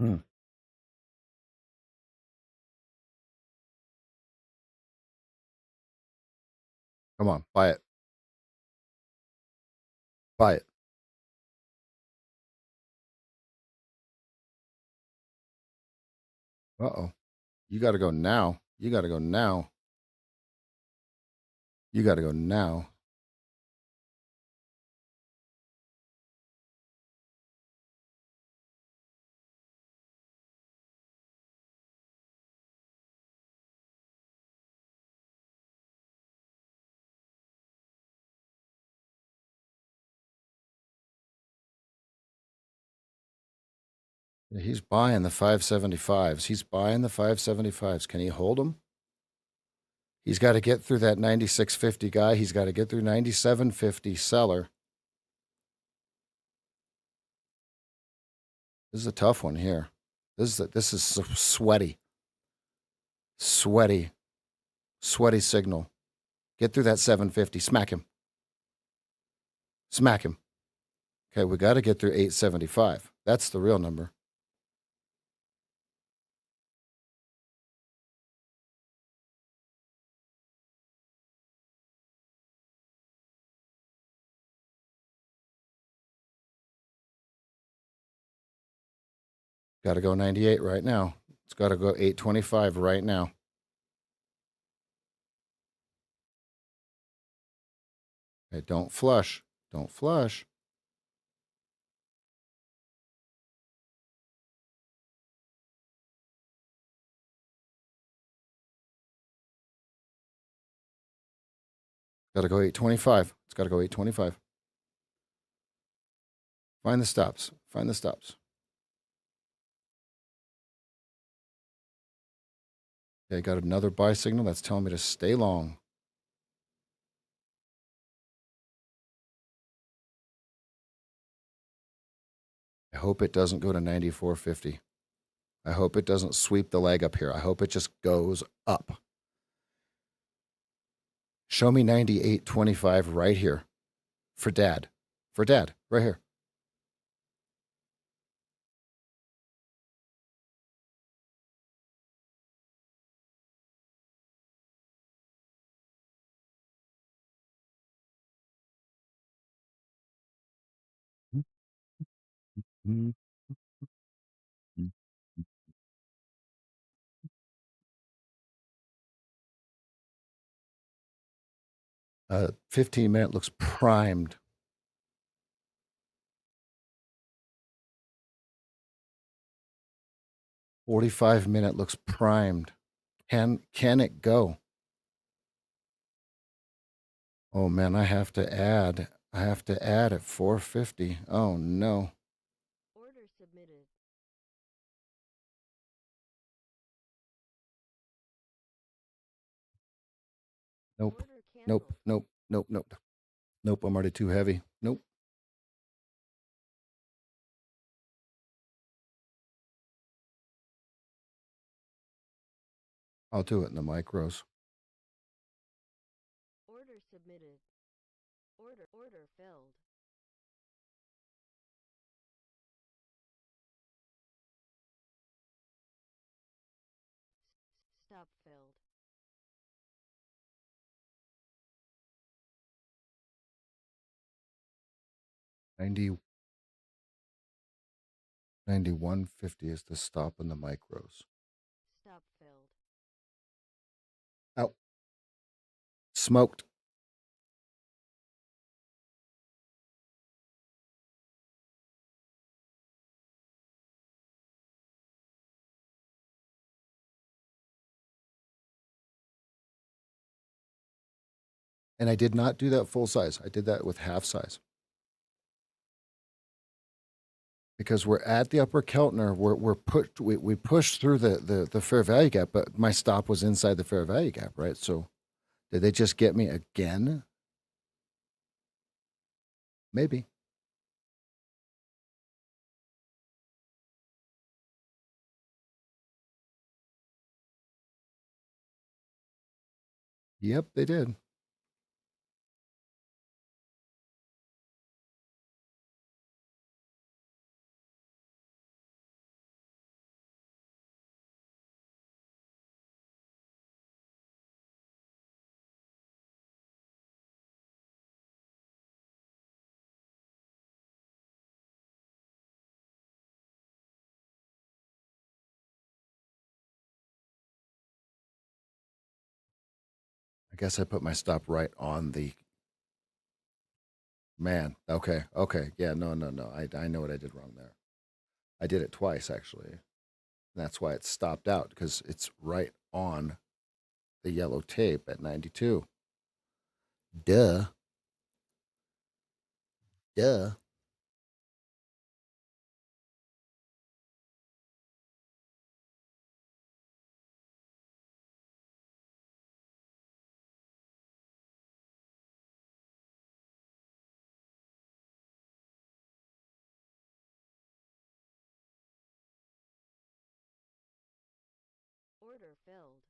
Speaker 1: Hmm. Come on, buy it. Buy it. Uh-oh. You got to go now. You got to go now. You got to go now. He's buying the 575s. He's buying the 575s. Can he hold them? He's got to get through that 96.50 guy. He's got to get through 97.50 seller. This is a tough one here. This is sweaty. Sweaty. Sweaty signal. Get through that 750. Smack him. Smack him. Okay, we got to get through 875. That's the real number. Got to go 98 right now. It's got to go 825 right now. Okay, don't flush. Don't flush. Got to go 825. It's got to go 825. Find the stops. Find the stops. Okay, got another buy signal that's telling me to stay long. I hope it doesn't go to 94.50. I hope it doesn't sweep the leg up here. I hope it just goes up. Show me 98.25 right here. For dad. For dad. Right here. Mm-hmm. 15-minute looks primed. 45-minute looks primed. Can it go? Oh man, I have to add. I have to add at 450. Oh no.
Speaker 2: Order submitted.
Speaker 1: Nope.
Speaker 2: Order
Speaker 1: Nope.
Speaker 2: canceled.
Speaker 1: Nope. Nope. Nope. Nope. I'm already too heavy. Nope. I'll do it in the micros.
Speaker 2: Order submitted. Order filled. Stop filled.
Speaker 1: 90, 91.50 is the stop in the micros.
Speaker 2: Stop filled.
Speaker 1: Out. Smoked. And I did not do that full size. I did that with half size. Because we're at the upper Keltner, we pushed through the fair value gap, but my stop was inside the fair value gap, right? So did they just get me again? Maybe. Yep, they did. guess I put my stop right on the man. Okay. Yeah, no. I know what I did wrong there. I did it twice actually. That's why it stopped out because it's right on the yellow tape at 92. Duh.
Speaker 2: Order filled.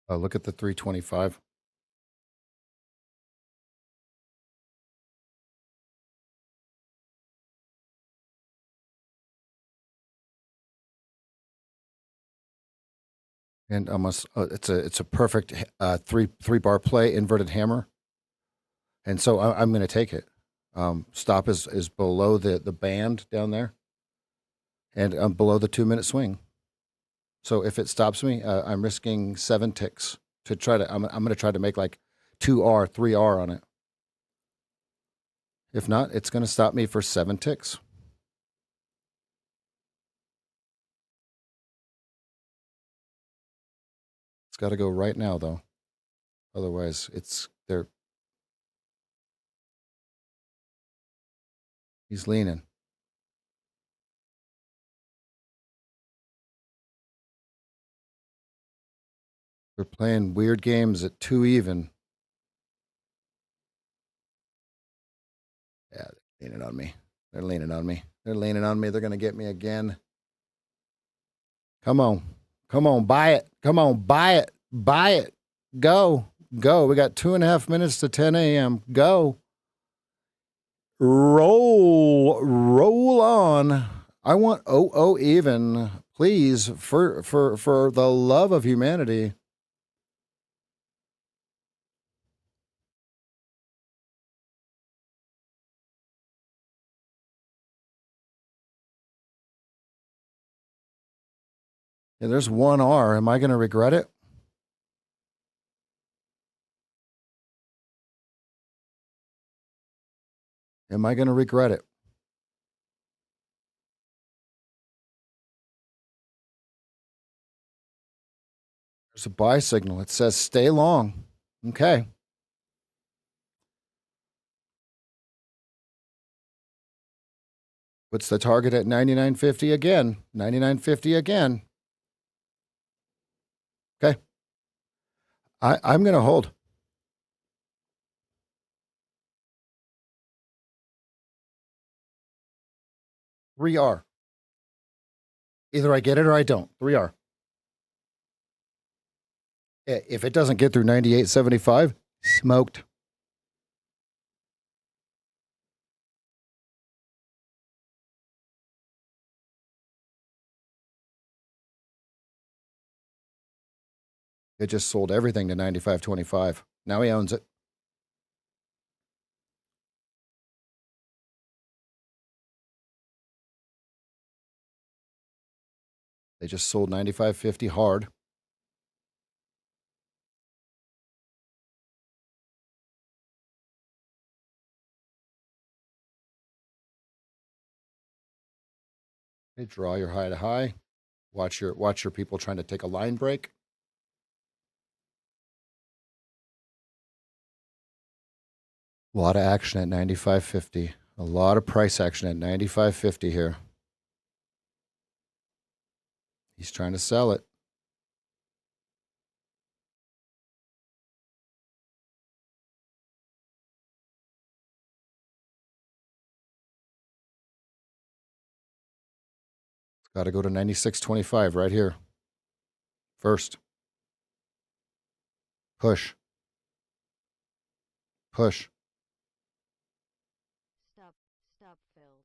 Speaker 1: Oh, look at the 325. And almost it's a perfect three bar play inverted hammer. And so I'm going to take it. Stop is below the band down there, and below the 2 minute swing. So if it stops me, I'm risking 7 ticks to try to. I'm going to try to make like 2R, 3R on it. If not, it's going to stop me for 7 ticks. It's got to go right now though. Otherwise, it's there. He's leaning. We're playing weird games at 2 even. Yeah, they're leaning on me. They're leaning on me. They're leaning on me. They're going to get me again. Come on. Come on. Buy it. Come on. Buy it. Buy it. Go. Go. We got 2.5 minutes to 10 a.m. Go. Roll on. I want 0 even. Please, for the love of humanity. Yeah, there's 1R. Am I going to regret it? Am I going to regret it? There's a buy signal. It says stay long. Okay. What's the target at 99.50 again? 99.50 again. Okay. I'm going to hold. Three R. Either I get it or I don't. 3R. If it doesn't get through 98.75, smoked. It just sold everything to 95.25. Now he owns it. They just sold 95.50 hard. They draw your high to high. Watch your people trying to take a line break. A lot of action at 95.50. A lot of price action at 95.50 here. He's trying to sell it. Got to go to 96.25 right here. First. Push. Push.
Speaker 2: Stop filled.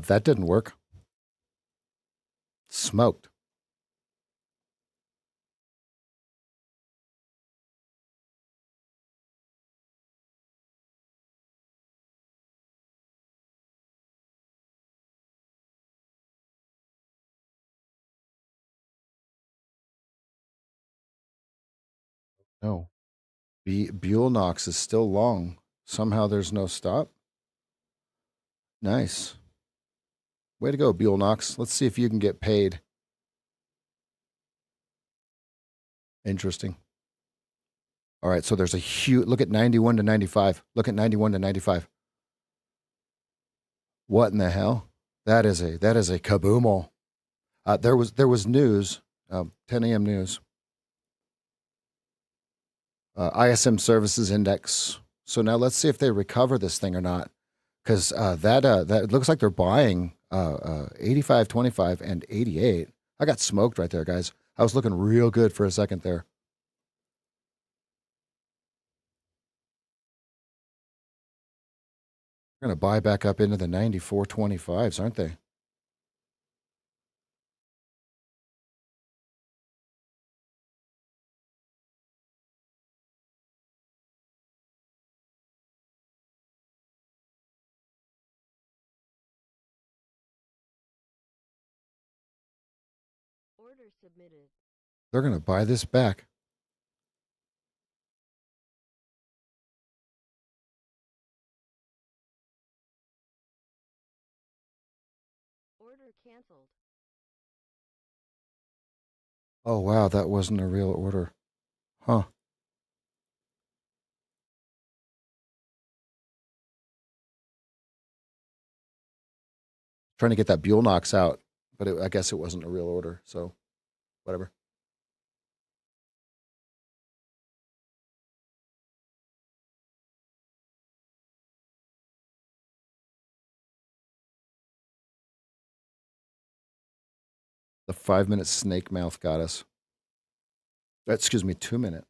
Speaker 1: That didn't work. Smoked. No. Buell Knox is still long. Somehow there's no stop. Nice. Way to go, Buell Knox. Let's see if you can get paid. Interesting. All right, so there's a huge look at 91 to 95. Look at 91 to 95. What in the hell? That is a kaboomal. There was news, 10 a.m. news. ISM Services Index. So now let's see if they recover this thing or not, because that it looks like they're buying 85, 25, and 88. I got smoked right there, guys. I was looking real good for a second there. They're going to buy back up into the 94.25s, aren't they?
Speaker 2: Order submitted.
Speaker 1: They're going to buy this back.
Speaker 2: Order canceled.
Speaker 1: Oh, wow, that wasn't a real order. Huh. Trying to get that Buell Knox out, but I guess it wasn't a real order, so whatever. The 5-minute snake mouth got us. Excuse me, 2-minute.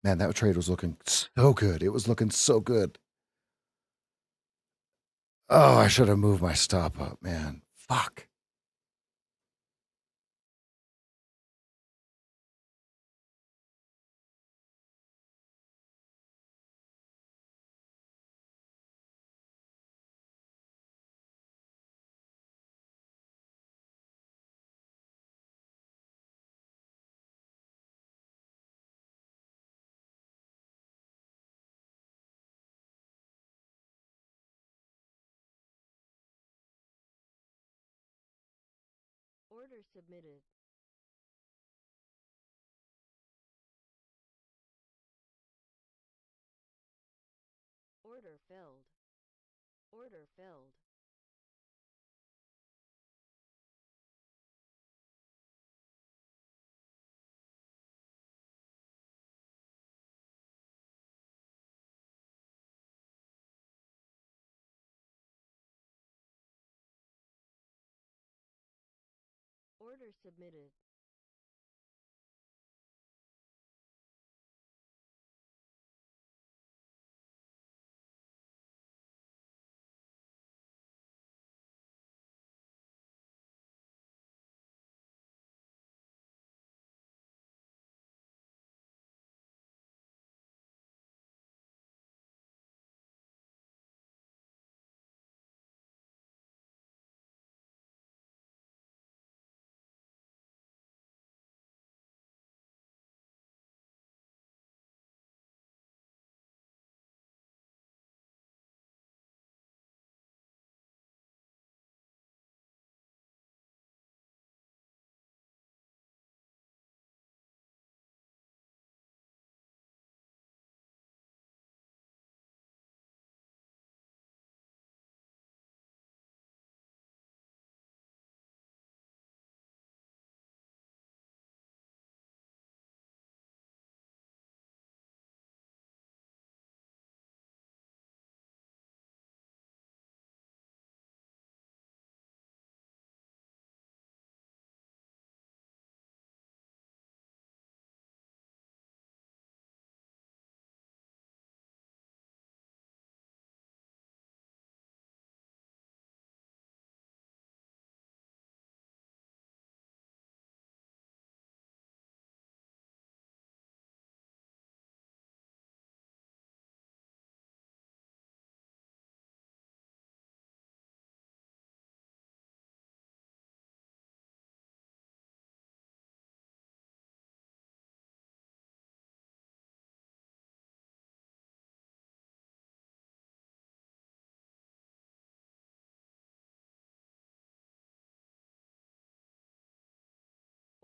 Speaker 1: Man, that trade was looking so good. It was looking so good. Oh, I should have moved my stop up, man. Fuck.
Speaker 2: Order submitted. Order filled. Order filled. Order submitted.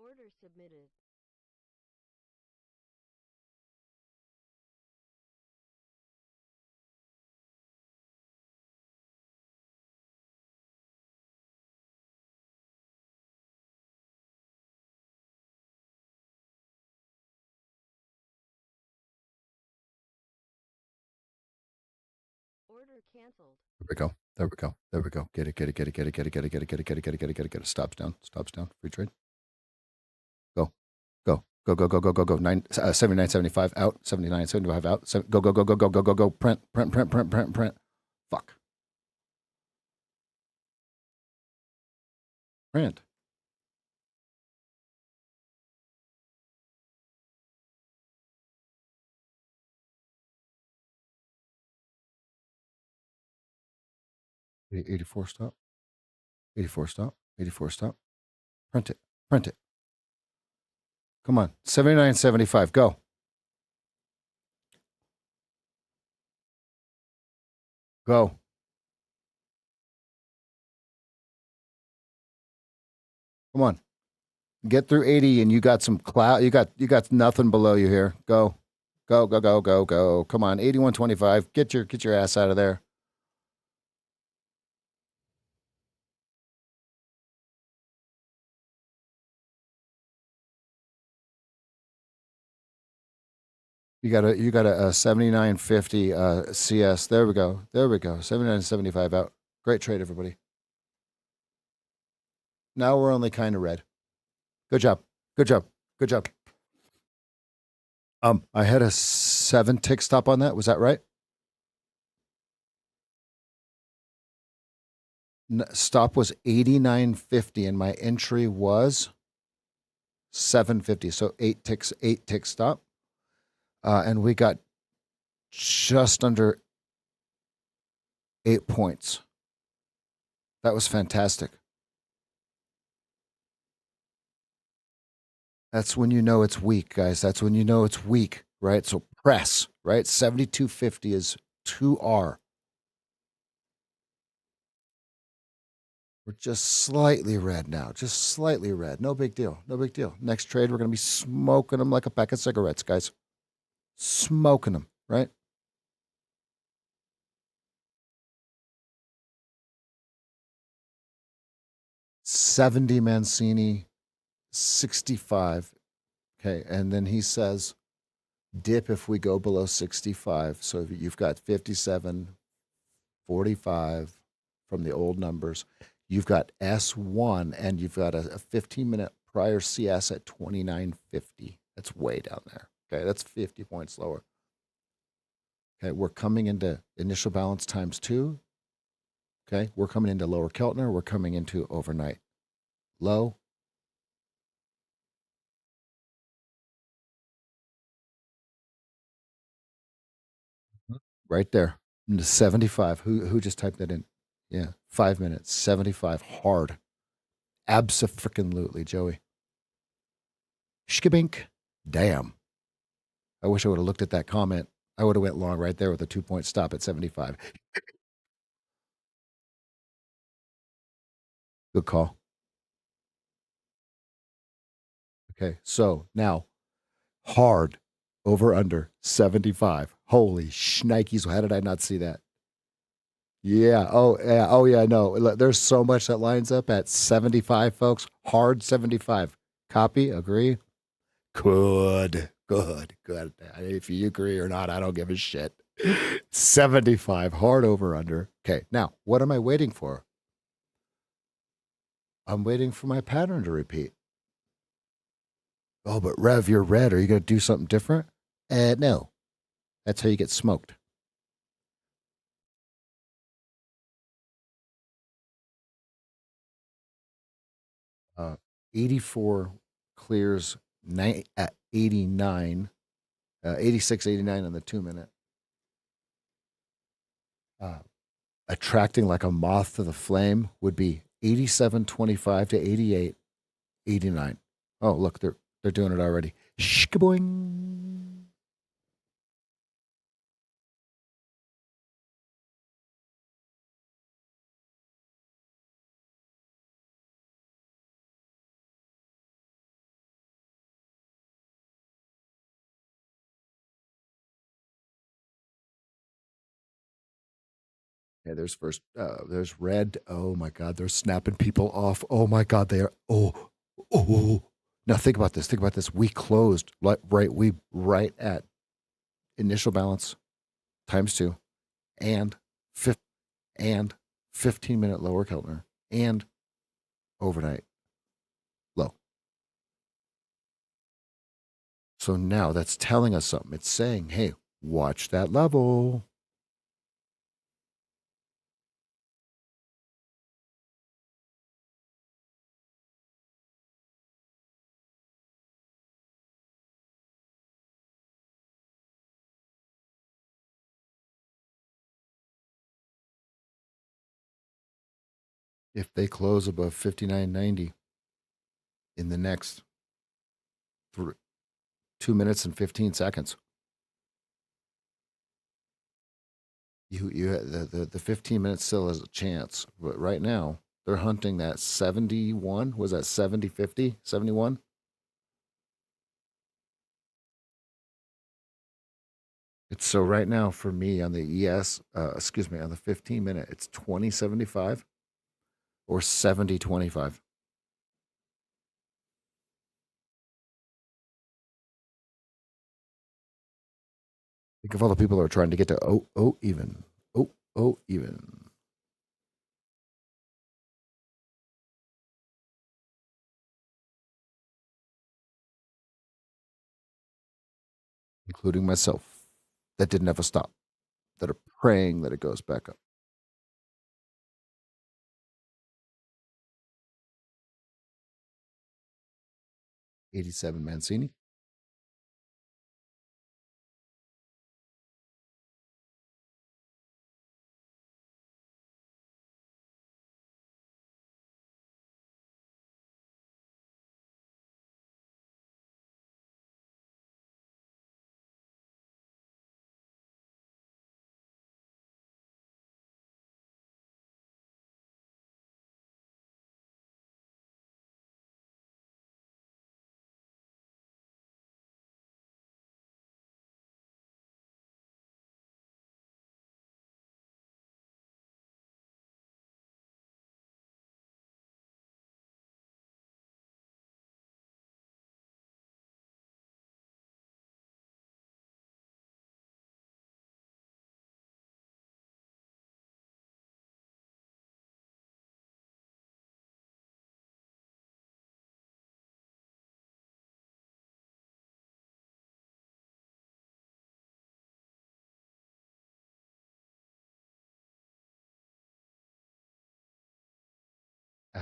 Speaker 2: Order submitted. Order canceled.
Speaker 1: There we go. There we go. There we go. Get it. Get it. Get it. Get it. Get it. Get it. Get it. Get it. Get it. Get it. Get it. Get it. Get it. Stops down. Stops down. Free trade. Go. Go. Go. Go. Go. Go. Go. Go. 79.75 out. 79.75 out. Go. Go. Go. Go. Go. Go. Go. Go. Print. Print. Print. Print. Print. Print. Fuck. Print. $84 stop. $84 stop. $84 stop. Print it. Print it. Come on. 79.75. Go. Go. Come on. Get through 80 and you got some cloud. You got nothing below you here. Go. Go, go, go, go, go. Come on. 81.25. Get your ass out of there. You got a 79.50 CS. There we go. There we go. 79.75 out. Great trade, everybody. Now we're only kind of red. Good job. Good job. Good job. I had a 7 tick stop on that. Was that right? Stop was 89.50 and my entry was 7.50. So 8 tick stop. And we got just under 8 points. That was fantastic. That's when you know it's weak, guys. That's when you know it's weak, right? So press, right? 72.50 is 2R. We're just slightly red now. Just slightly red. No big deal. No big deal. Next trade, we're going to be smoking them like a pack of cigarettes, guys. Smoking them, right? 70 Mancini, 65. Okay. And then he says dip if we go below 65. So you've got 57, 45 from the old numbers. You've got S1 and you've got a 15-minute prior CS at 29.50. That's way down there. Okay. That's 50 points lower. Okay. We're coming into initial balance times two. Okay. We're coming into lower Keltner. We're coming into overnight low. Right there. 75. Who just typed that in? Yeah. 5 minutes. 75. Hard. Abso-freaking-lutely, Joey. Shkabink. Damn. I wish I would have looked at that comment. I would have went long right there with a 2-point stop at 75. Good call. Okay. So now hard over under 75. Holy shnikes. How did I not see that? Yeah. Oh, yeah. Oh, yeah. No, there's so much that lines up at 75, folks. Hard 75. Copy. Agree. Good. Good. Good. If you agree or not, I don't give a shit. 75. Hard over under. Okay. Now, what am I waiting for? I'm waiting for my pattern to repeat. Oh, but Rev, you're red. Are you going to do something different? No. That's how you get smoked. 84 clears at 89, 86, 89 on the 2 minute. Uh, Attracting like a moth to the flame would be 87.25 to 88.89. Oh, look, they're doing it already. Shkaboing. Yeah, there's first. There's red. Oh my God, they're snapping people off. Oh my God, they are. Oh. Now think about this. Think about this. We closed right. We right at initial balance times two, and fifth and 15-minute lower Keltner and overnight low. So now that's telling us something. It's saying, hey, watch that level. If they close above 59.90 in the next 2 minutes and 15 seconds, the 15 minutes still has a chance. But right now, they're hunting that 71. Was that 70, 50, 71? It's so right now for me on the on the 15-minute, it's 20.75 or 70.25. Think of all the people who are trying to get to even. Even. Including myself, that didn't have a stop, that are praying that it goes back up. 87 Mancini.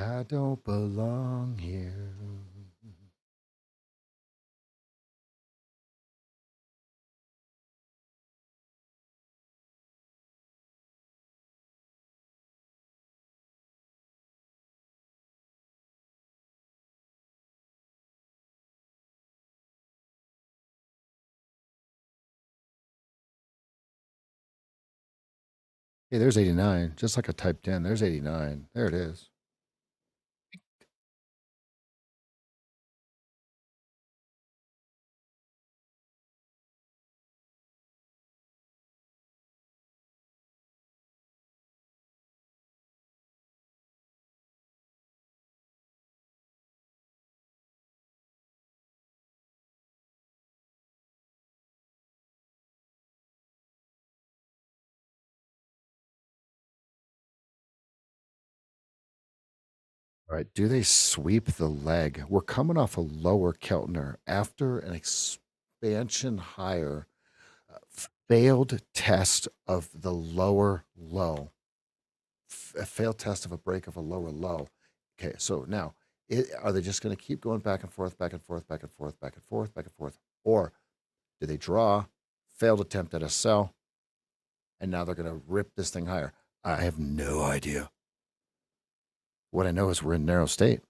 Speaker 1: I don't belong here. Hey, there's 89. Just like I typed in, there's 89. There it is. All right. Do they sweep the leg? We're coming off a lower Keltner after an expansion higher. Failed test of the lower low. A failed test of a break of a lower low. Okay. So now, are they just going to keep going back and forth, back and forth, back and forth, back and forth, back and forth? Or do they draw, failed attempt at a sell, and now they're going to rip this thing higher? I have no idea. What I know is we're in narrow state.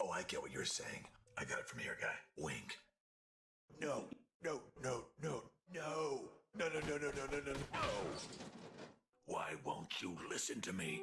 Speaker 3: Oh, I get what you're saying. I got it from here, guy. Wink. No, no, no, no, no, no, no, no, no, no, no, no, no. Why won't you listen to me?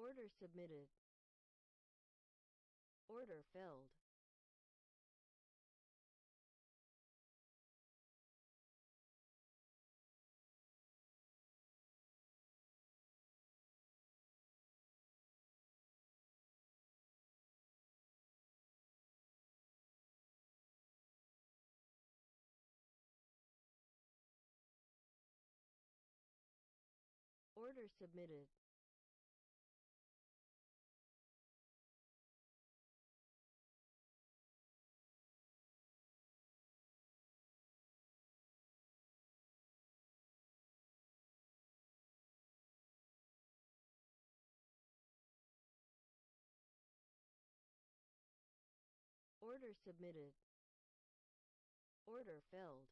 Speaker 2: Order submitted. Order filled. Order submitted. Order submitted. Order filled.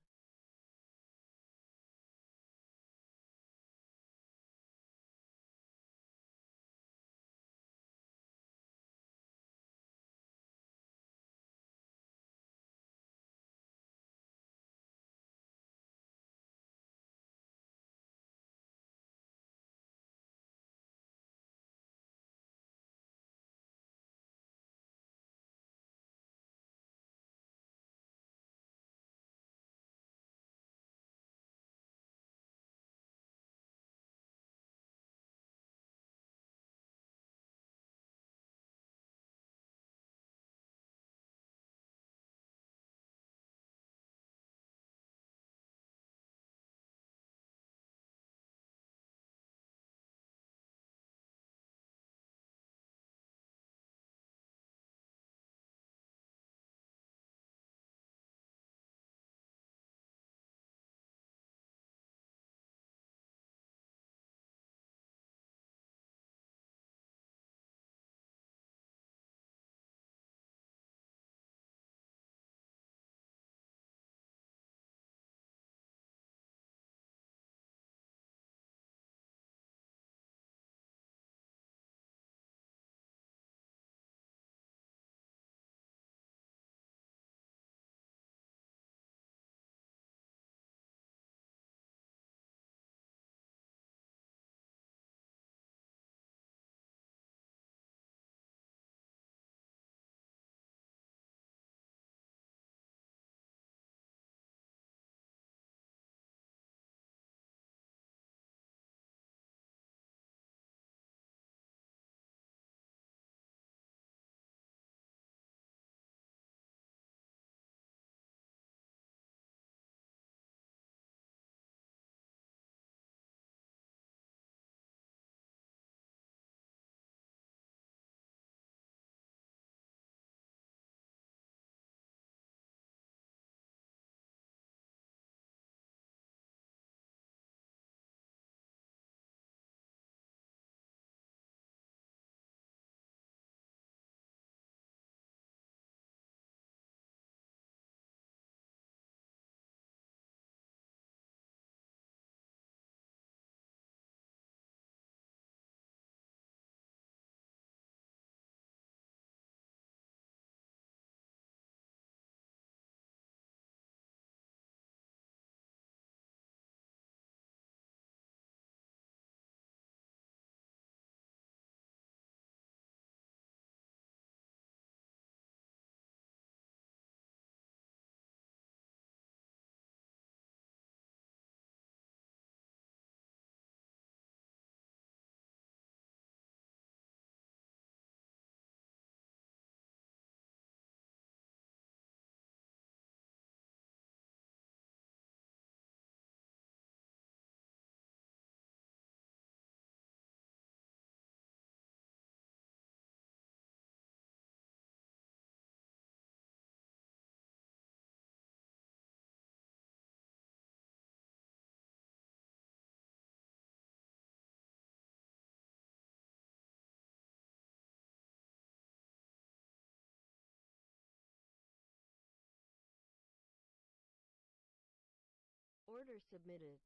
Speaker 2: Order submitted.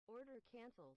Speaker 2: Order canceled.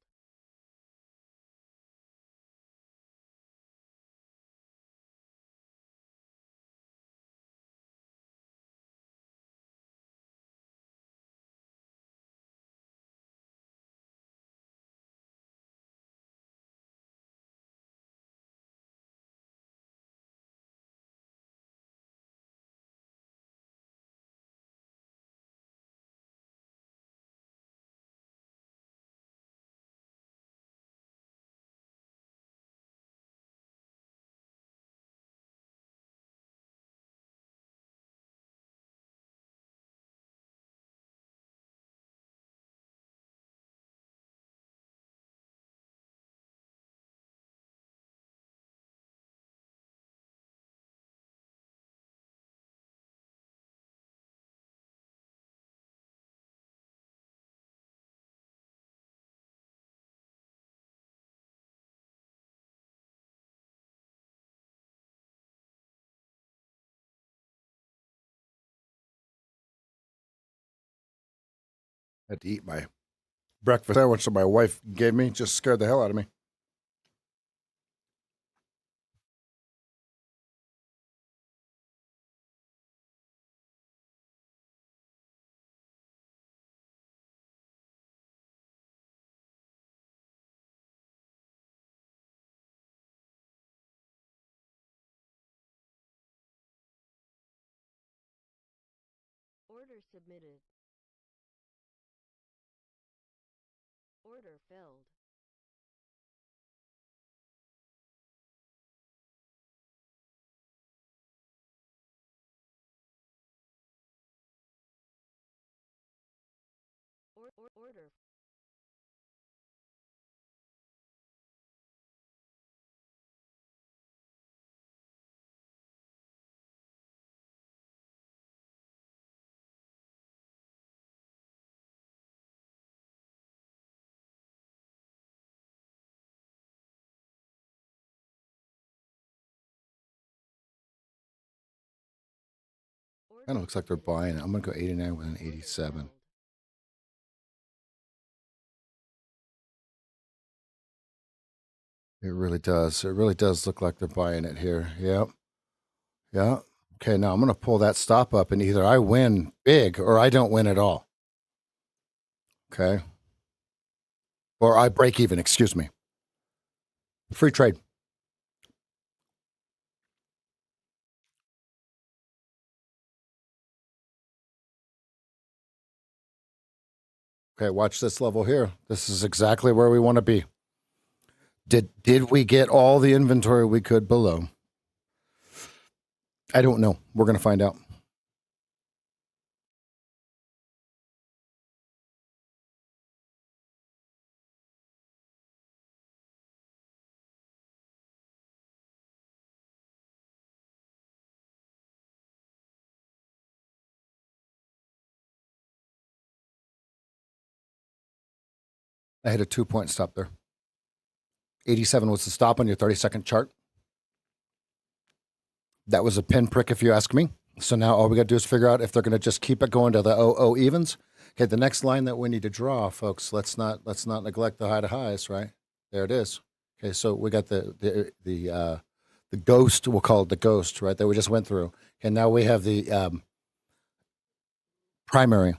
Speaker 1: Had to eat my breakfast sandwich that my wife gave me. Just scared the hell out of me.
Speaker 2: Order submitted. Order filled. Order.
Speaker 1: Kind of looks like they're buying it. I'm going to go 89 with an 87. It really does. It really does look like they're buying it here. Yep. Yeah. Okay, now I'm going to pull that stop up, and either I win big or I don't win at all. Okay. Or I break even, excuse me. Free trade. Okay, watch this level here. This is exactly where we want to be. Did we get all the inventory we could below? I don't know. We're going to find out. I had a 2-point stop there. 87 was the stop on your 30-second chart. That was a pinprick, if you ask me. So now all we got to do is figure out if they're going to just keep it going to the 00 evens. Okay, the next line that we need to draw, folks. Let's not neglect the high to highs. Right there, it is. Okay, so we got the ghost. We'll call it the ghost, right? That we just went through, and now we have the primary.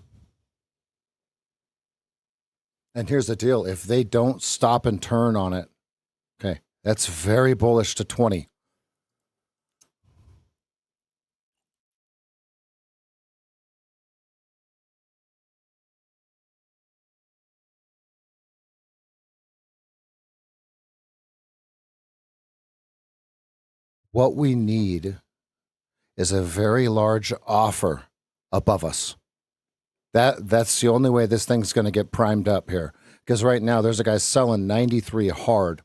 Speaker 1: And here's the deal: if they don't stop and turn on it, okay, that's very bullish to 20. What we need is a very large offer above us. That's the only way this thing's going to get primed up here. Because right now there's a guy selling 93 hard.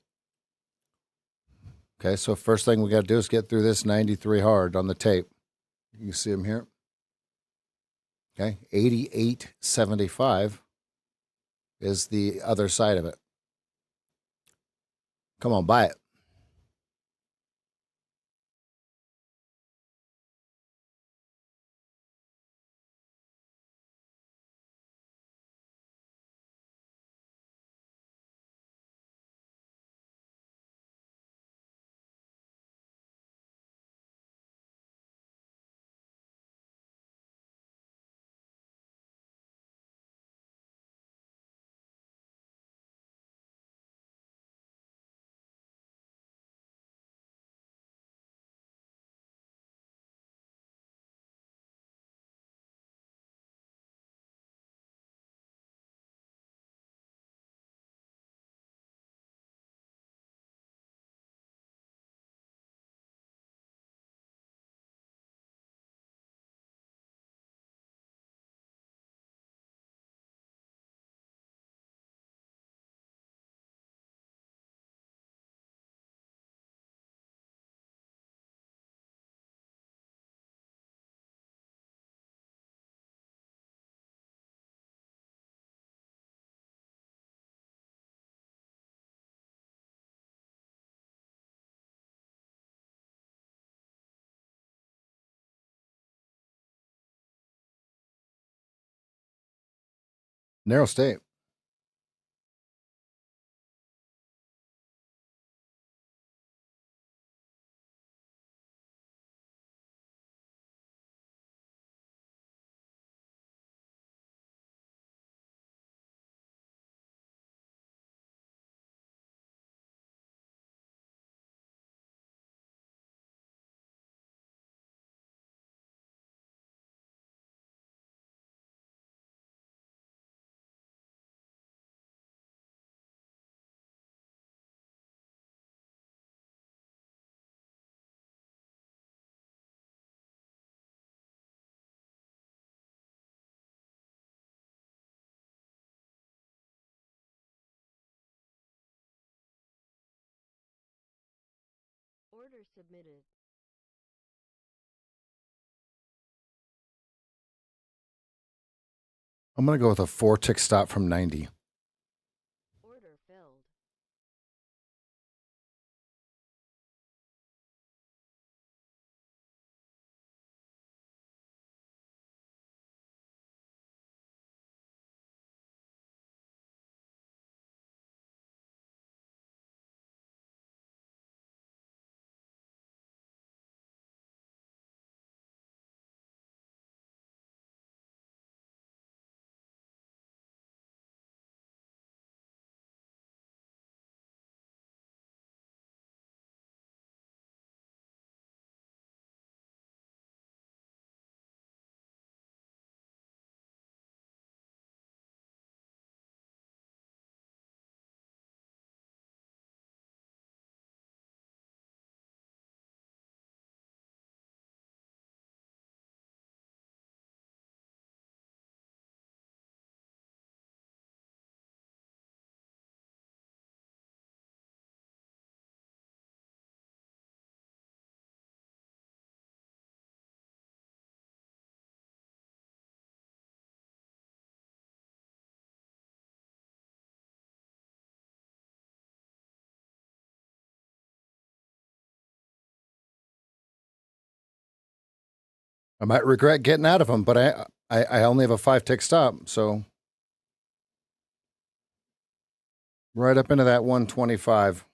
Speaker 1: Okay, so first thing we got to do is get through this 93 hard on the tape. You can see him here. Okay, 88.75 is the other side of it. Come on, buy it. Narrow state.
Speaker 2: Order submitted.
Speaker 1: I'm going to go with a 4-tick stop from 90.
Speaker 2: Order filled.
Speaker 1: I might regret getting out of them, but I only have a 5-tick stop, so right up into that 125.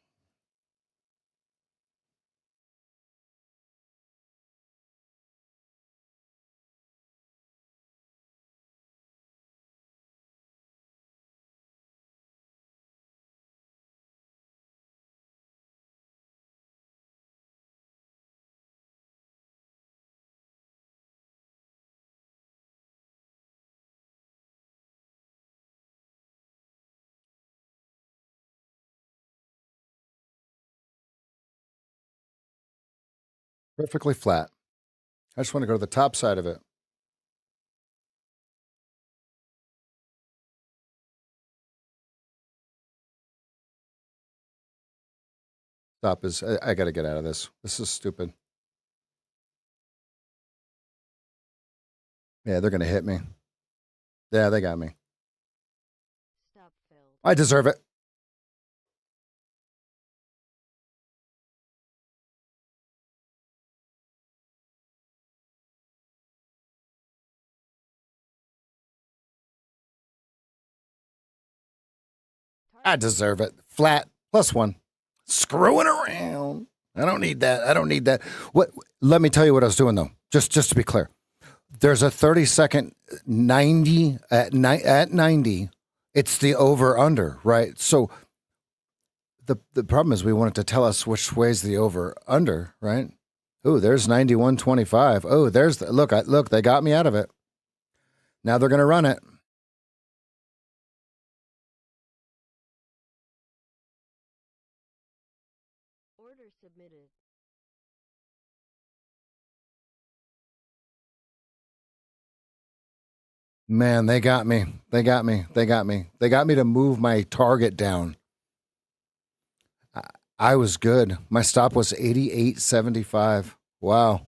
Speaker 1: Perfectly flat. I just want to go to the top side of it. Stop is, I got to get out of this. This is stupid. Yeah, they're going to hit me. Yeah, they got me.
Speaker 2: Stop filled.
Speaker 1: I deserve it. I deserve it. Flat +1. Screwing around. I don't need that. I don't need that. What? Let me tell you what I was doing though. Just to be clear, there's a 30-second 90 at 90. It's the over under, right? So the problem is we want it to tell us which way's the over under, right? Oh, there's 91.25. Oh, there's the look. Look, they got me out of it. Now they're going to run it.
Speaker 2: Order submitted.
Speaker 1: Man, they got me. They got me. They got me. They got me to move my target down. I was good. My stop was 88.75. Wow.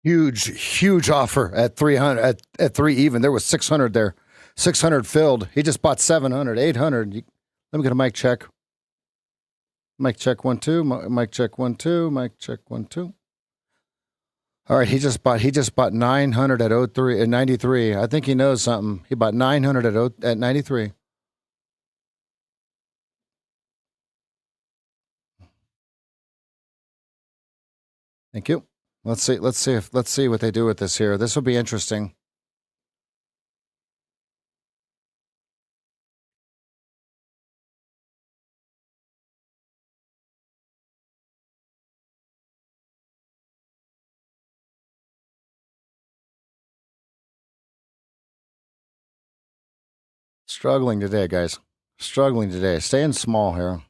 Speaker 1: Huge offer at 300 at 3 even. There was 600 there. 600 filled. He just bought 700, 800. Let me get a mic check. Mic check 1 2. Mic check 1 2. Mic check 1 2. All right, he just bought 900 at 03 at 93. I think he knows something. He bought 900 at 93. Thank you. Let's see what they do with this here. This will be interesting. Struggling today, guys. Struggling today. Staying small here.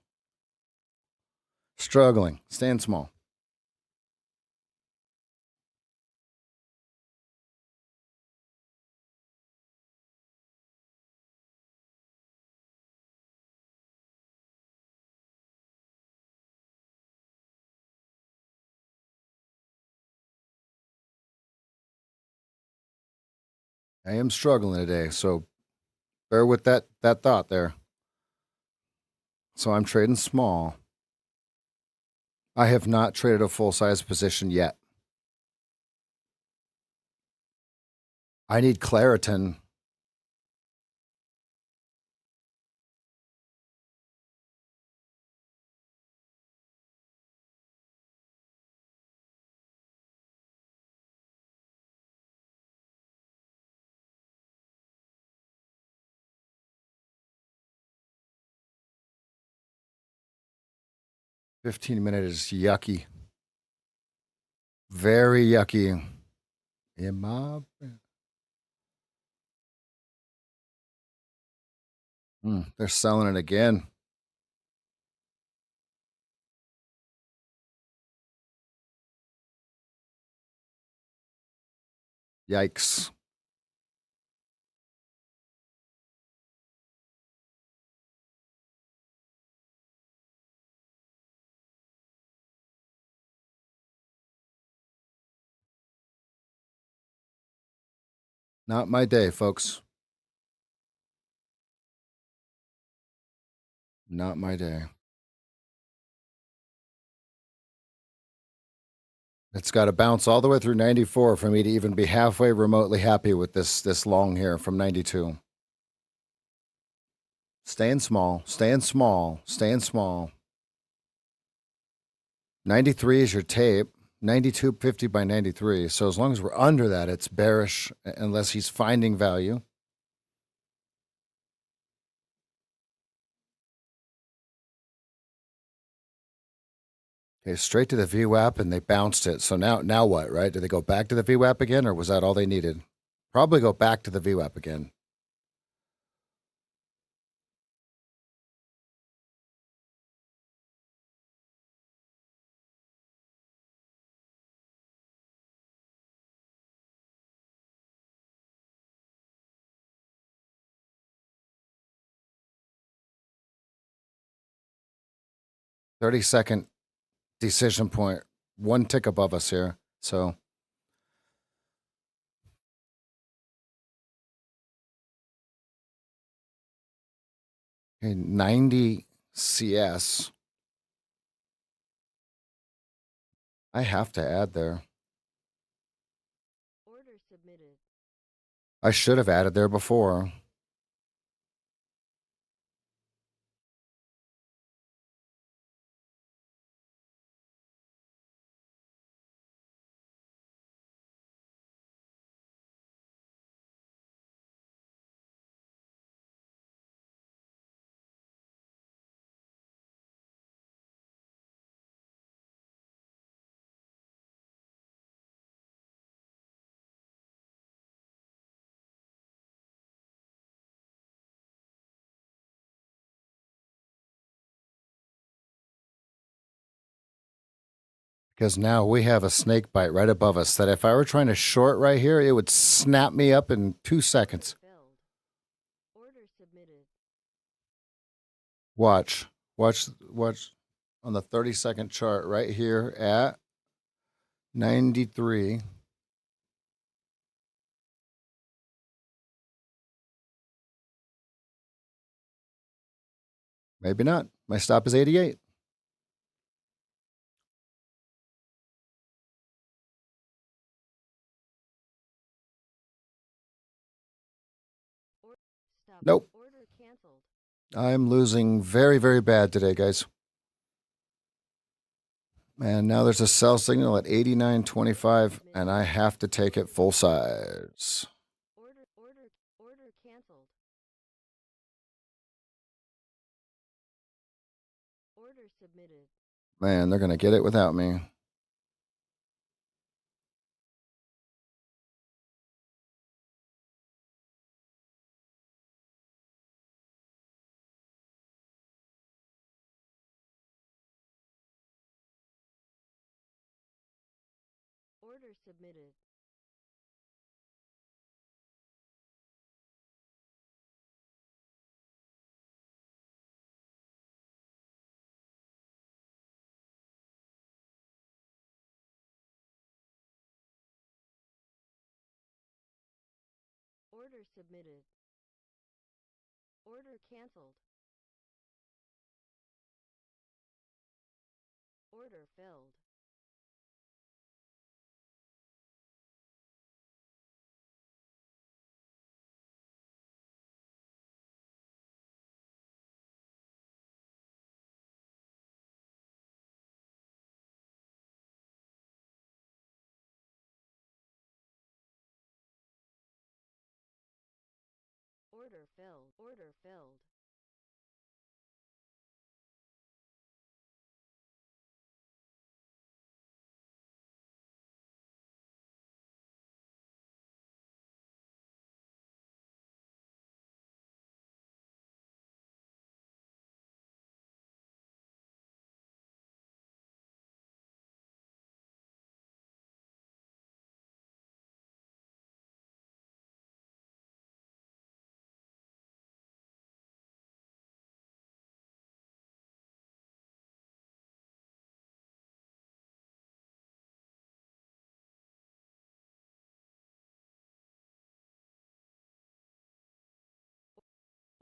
Speaker 1: Struggling. Staying small. I am struggling today, so bear with that thought there. So I'm trading small. I have not traded a full-size position yet. I need Claritin. -minute is yucky. Very yucky. They're selling it again. Yikes. Not my day, folks. Not my day. It's got to bounce all the way through 94 for me to even be halfway remotely happy with this long here from 92. Staying small, staying small, staying small. 93 is your tape. 92.50 by 93. So as long as we're under that, it's bearish unless he's finding value. Okay, straight to the VWAP, and they bounced it. So now what, right? Do they go back to the VWAP again, or was that all they needed? Probably go back to the VWAP again. -30-second decision point, one tick above us here. So okay, 90 CS. I have to add there.
Speaker 2: Order submitted.
Speaker 1: I should have added there before. Because now we have a snake bite right above us that if I were trying to short right here, it would snap me up in 2 seconds.
Speaker 2: Filled. Order submitted.
Speaker 1: Watch on the 30-second chart right here at 93. Maybe not. My stop is 88.
Speaker 2: Stop.
Speaker 1: Nope.
Speaker 2: Order canceled.
Speaker 1: I'm losing very, very bad today, guys. And now there's a sell signal at 89.25, and I have to take it full size.
Speaker 2: Order canceled. Order submitted.
Speaker 1: Man, they're going to get it without me.
Speaker 2: Order submitted. Order submitted. Order canceled. Order filled. Order filled.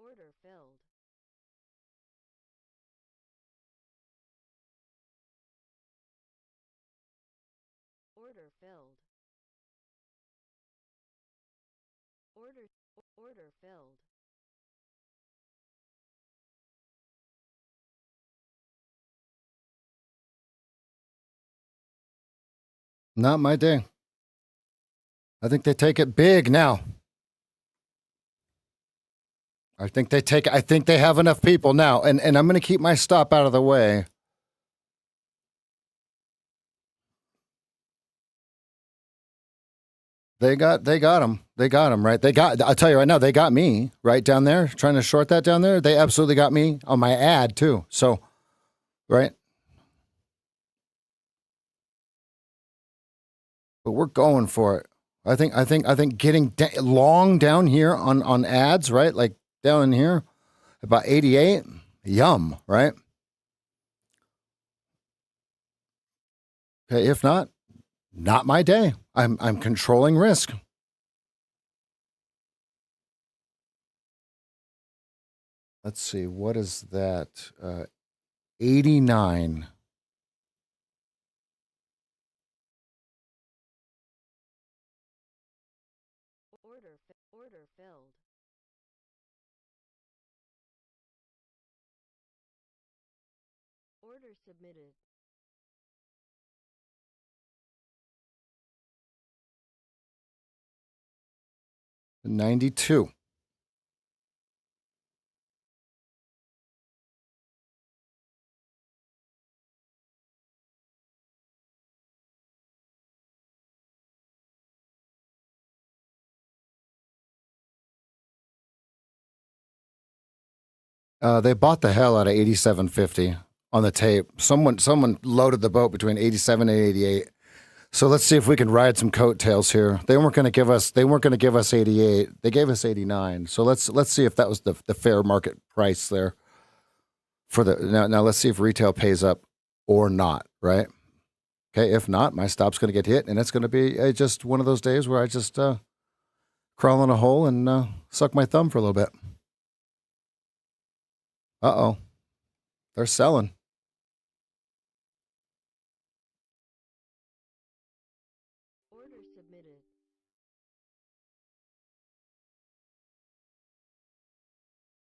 Speaker 2: Order filled. Order filled. Order filled. Order filled.
Speaker 1: Not my day. I think they take it big now. I think they have enough people now. And I'm going to keep my stop out of the way. They got him. They got him, right? I'll tell you right now, they got me right down there trying to short that down there. They absolutely got me on my ad too. So, right. But we're going for it. I think getting long down here on ads, right? Like down in here, about 88. Yum, right? Okay, if not my day. I'm controlling risk. Let's see, what is that? 89.
Speaker 2: Order filled. Order submitted.
Speaker 1: $92. They bought the hell out of 87.50 on the tape. Someone loaded the boat between 87 and 88. So let's see if we can ride some coattails here. They weren't going to give us 88. They gave us 89. So let's see if that was the fair market price there for the now let's see if retail pays up or not, right? Okay, if not, my stop's going to get hit, and it's going to be just one of those days where I just crawl in a hole and suck my thumb for a little bit. Uh-oh. They're selling.
Speaker 2: Order submitted.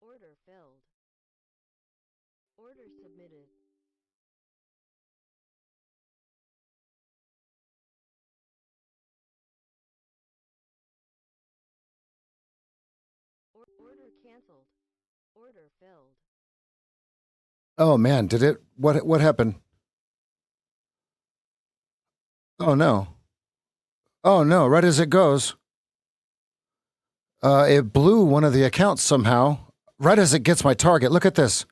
Speaker 2: Order filled. Order submitted. Order canceled. Order filled.
Speaker 1: Oh man, did it? What happened? Oh no. Oh no, right as it goes, it blew one of the accounts somehow. Right as it gets my target. Look at this.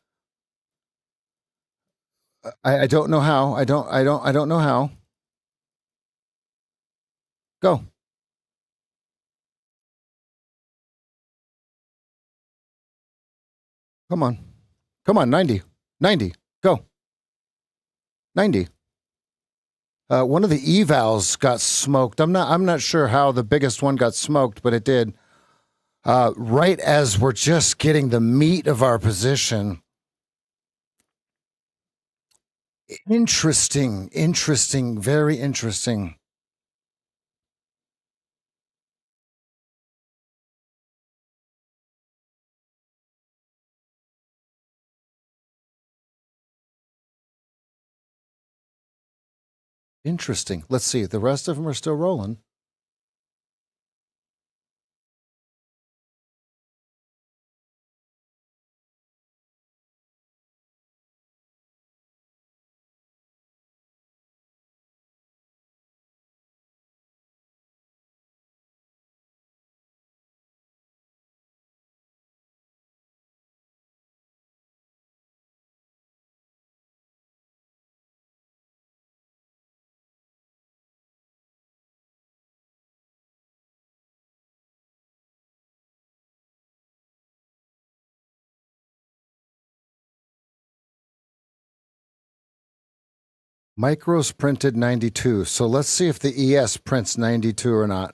Speaker 1: I don't know how. I don't know how. Go. Come on. Come on, 90. 90. Go. 90. One of the evals got smoked. I'm not sure how the biggest one got smoked, but it did. Right as we're just getting the meat of our position. Interesting, interesting, very interesting. Interesting. Let's see. The rest of them are still rolling. Micros printed 92. So let's see if the ES prints 92 or not.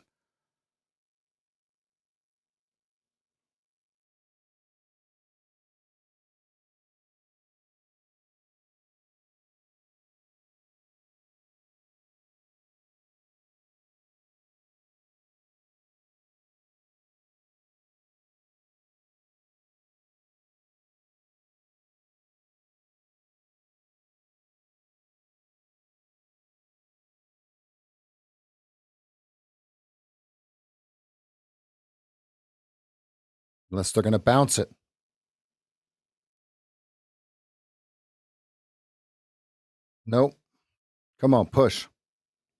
Speaker 1: Unless they're going to bounce it. Nope. Come on, push.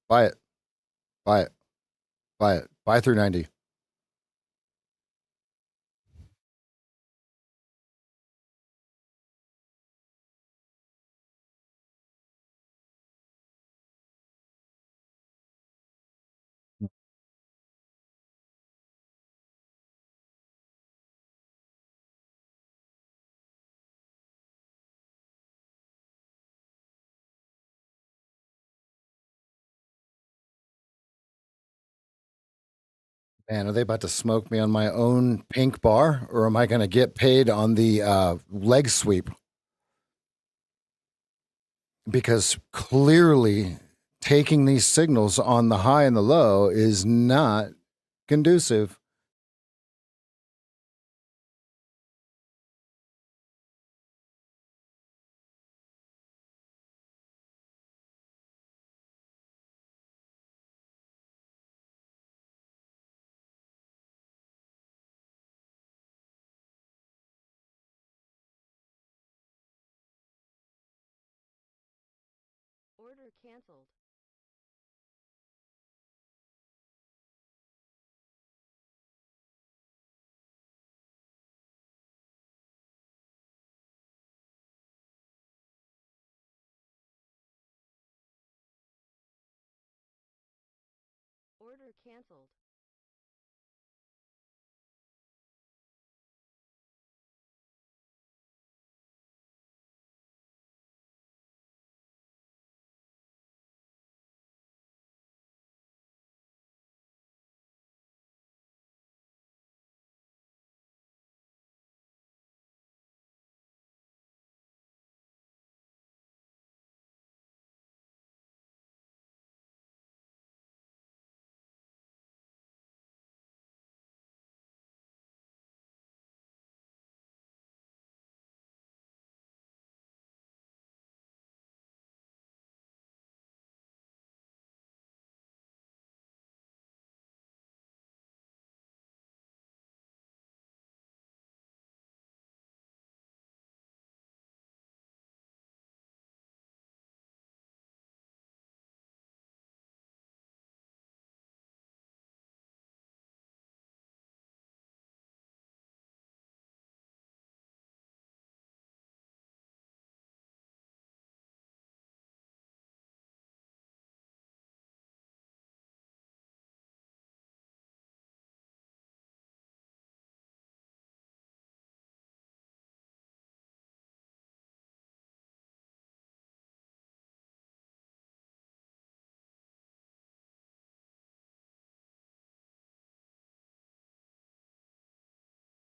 Speaker 1: Buy it. Buy it. Buy it. Buy through 90. Man, are they about to smoke me on my own pink bar, or am I going to get paid on the leg sweep? Because clearly taking these signals on the high and the low is not conducive.
Speaker 2: Order canceled. Order canceled.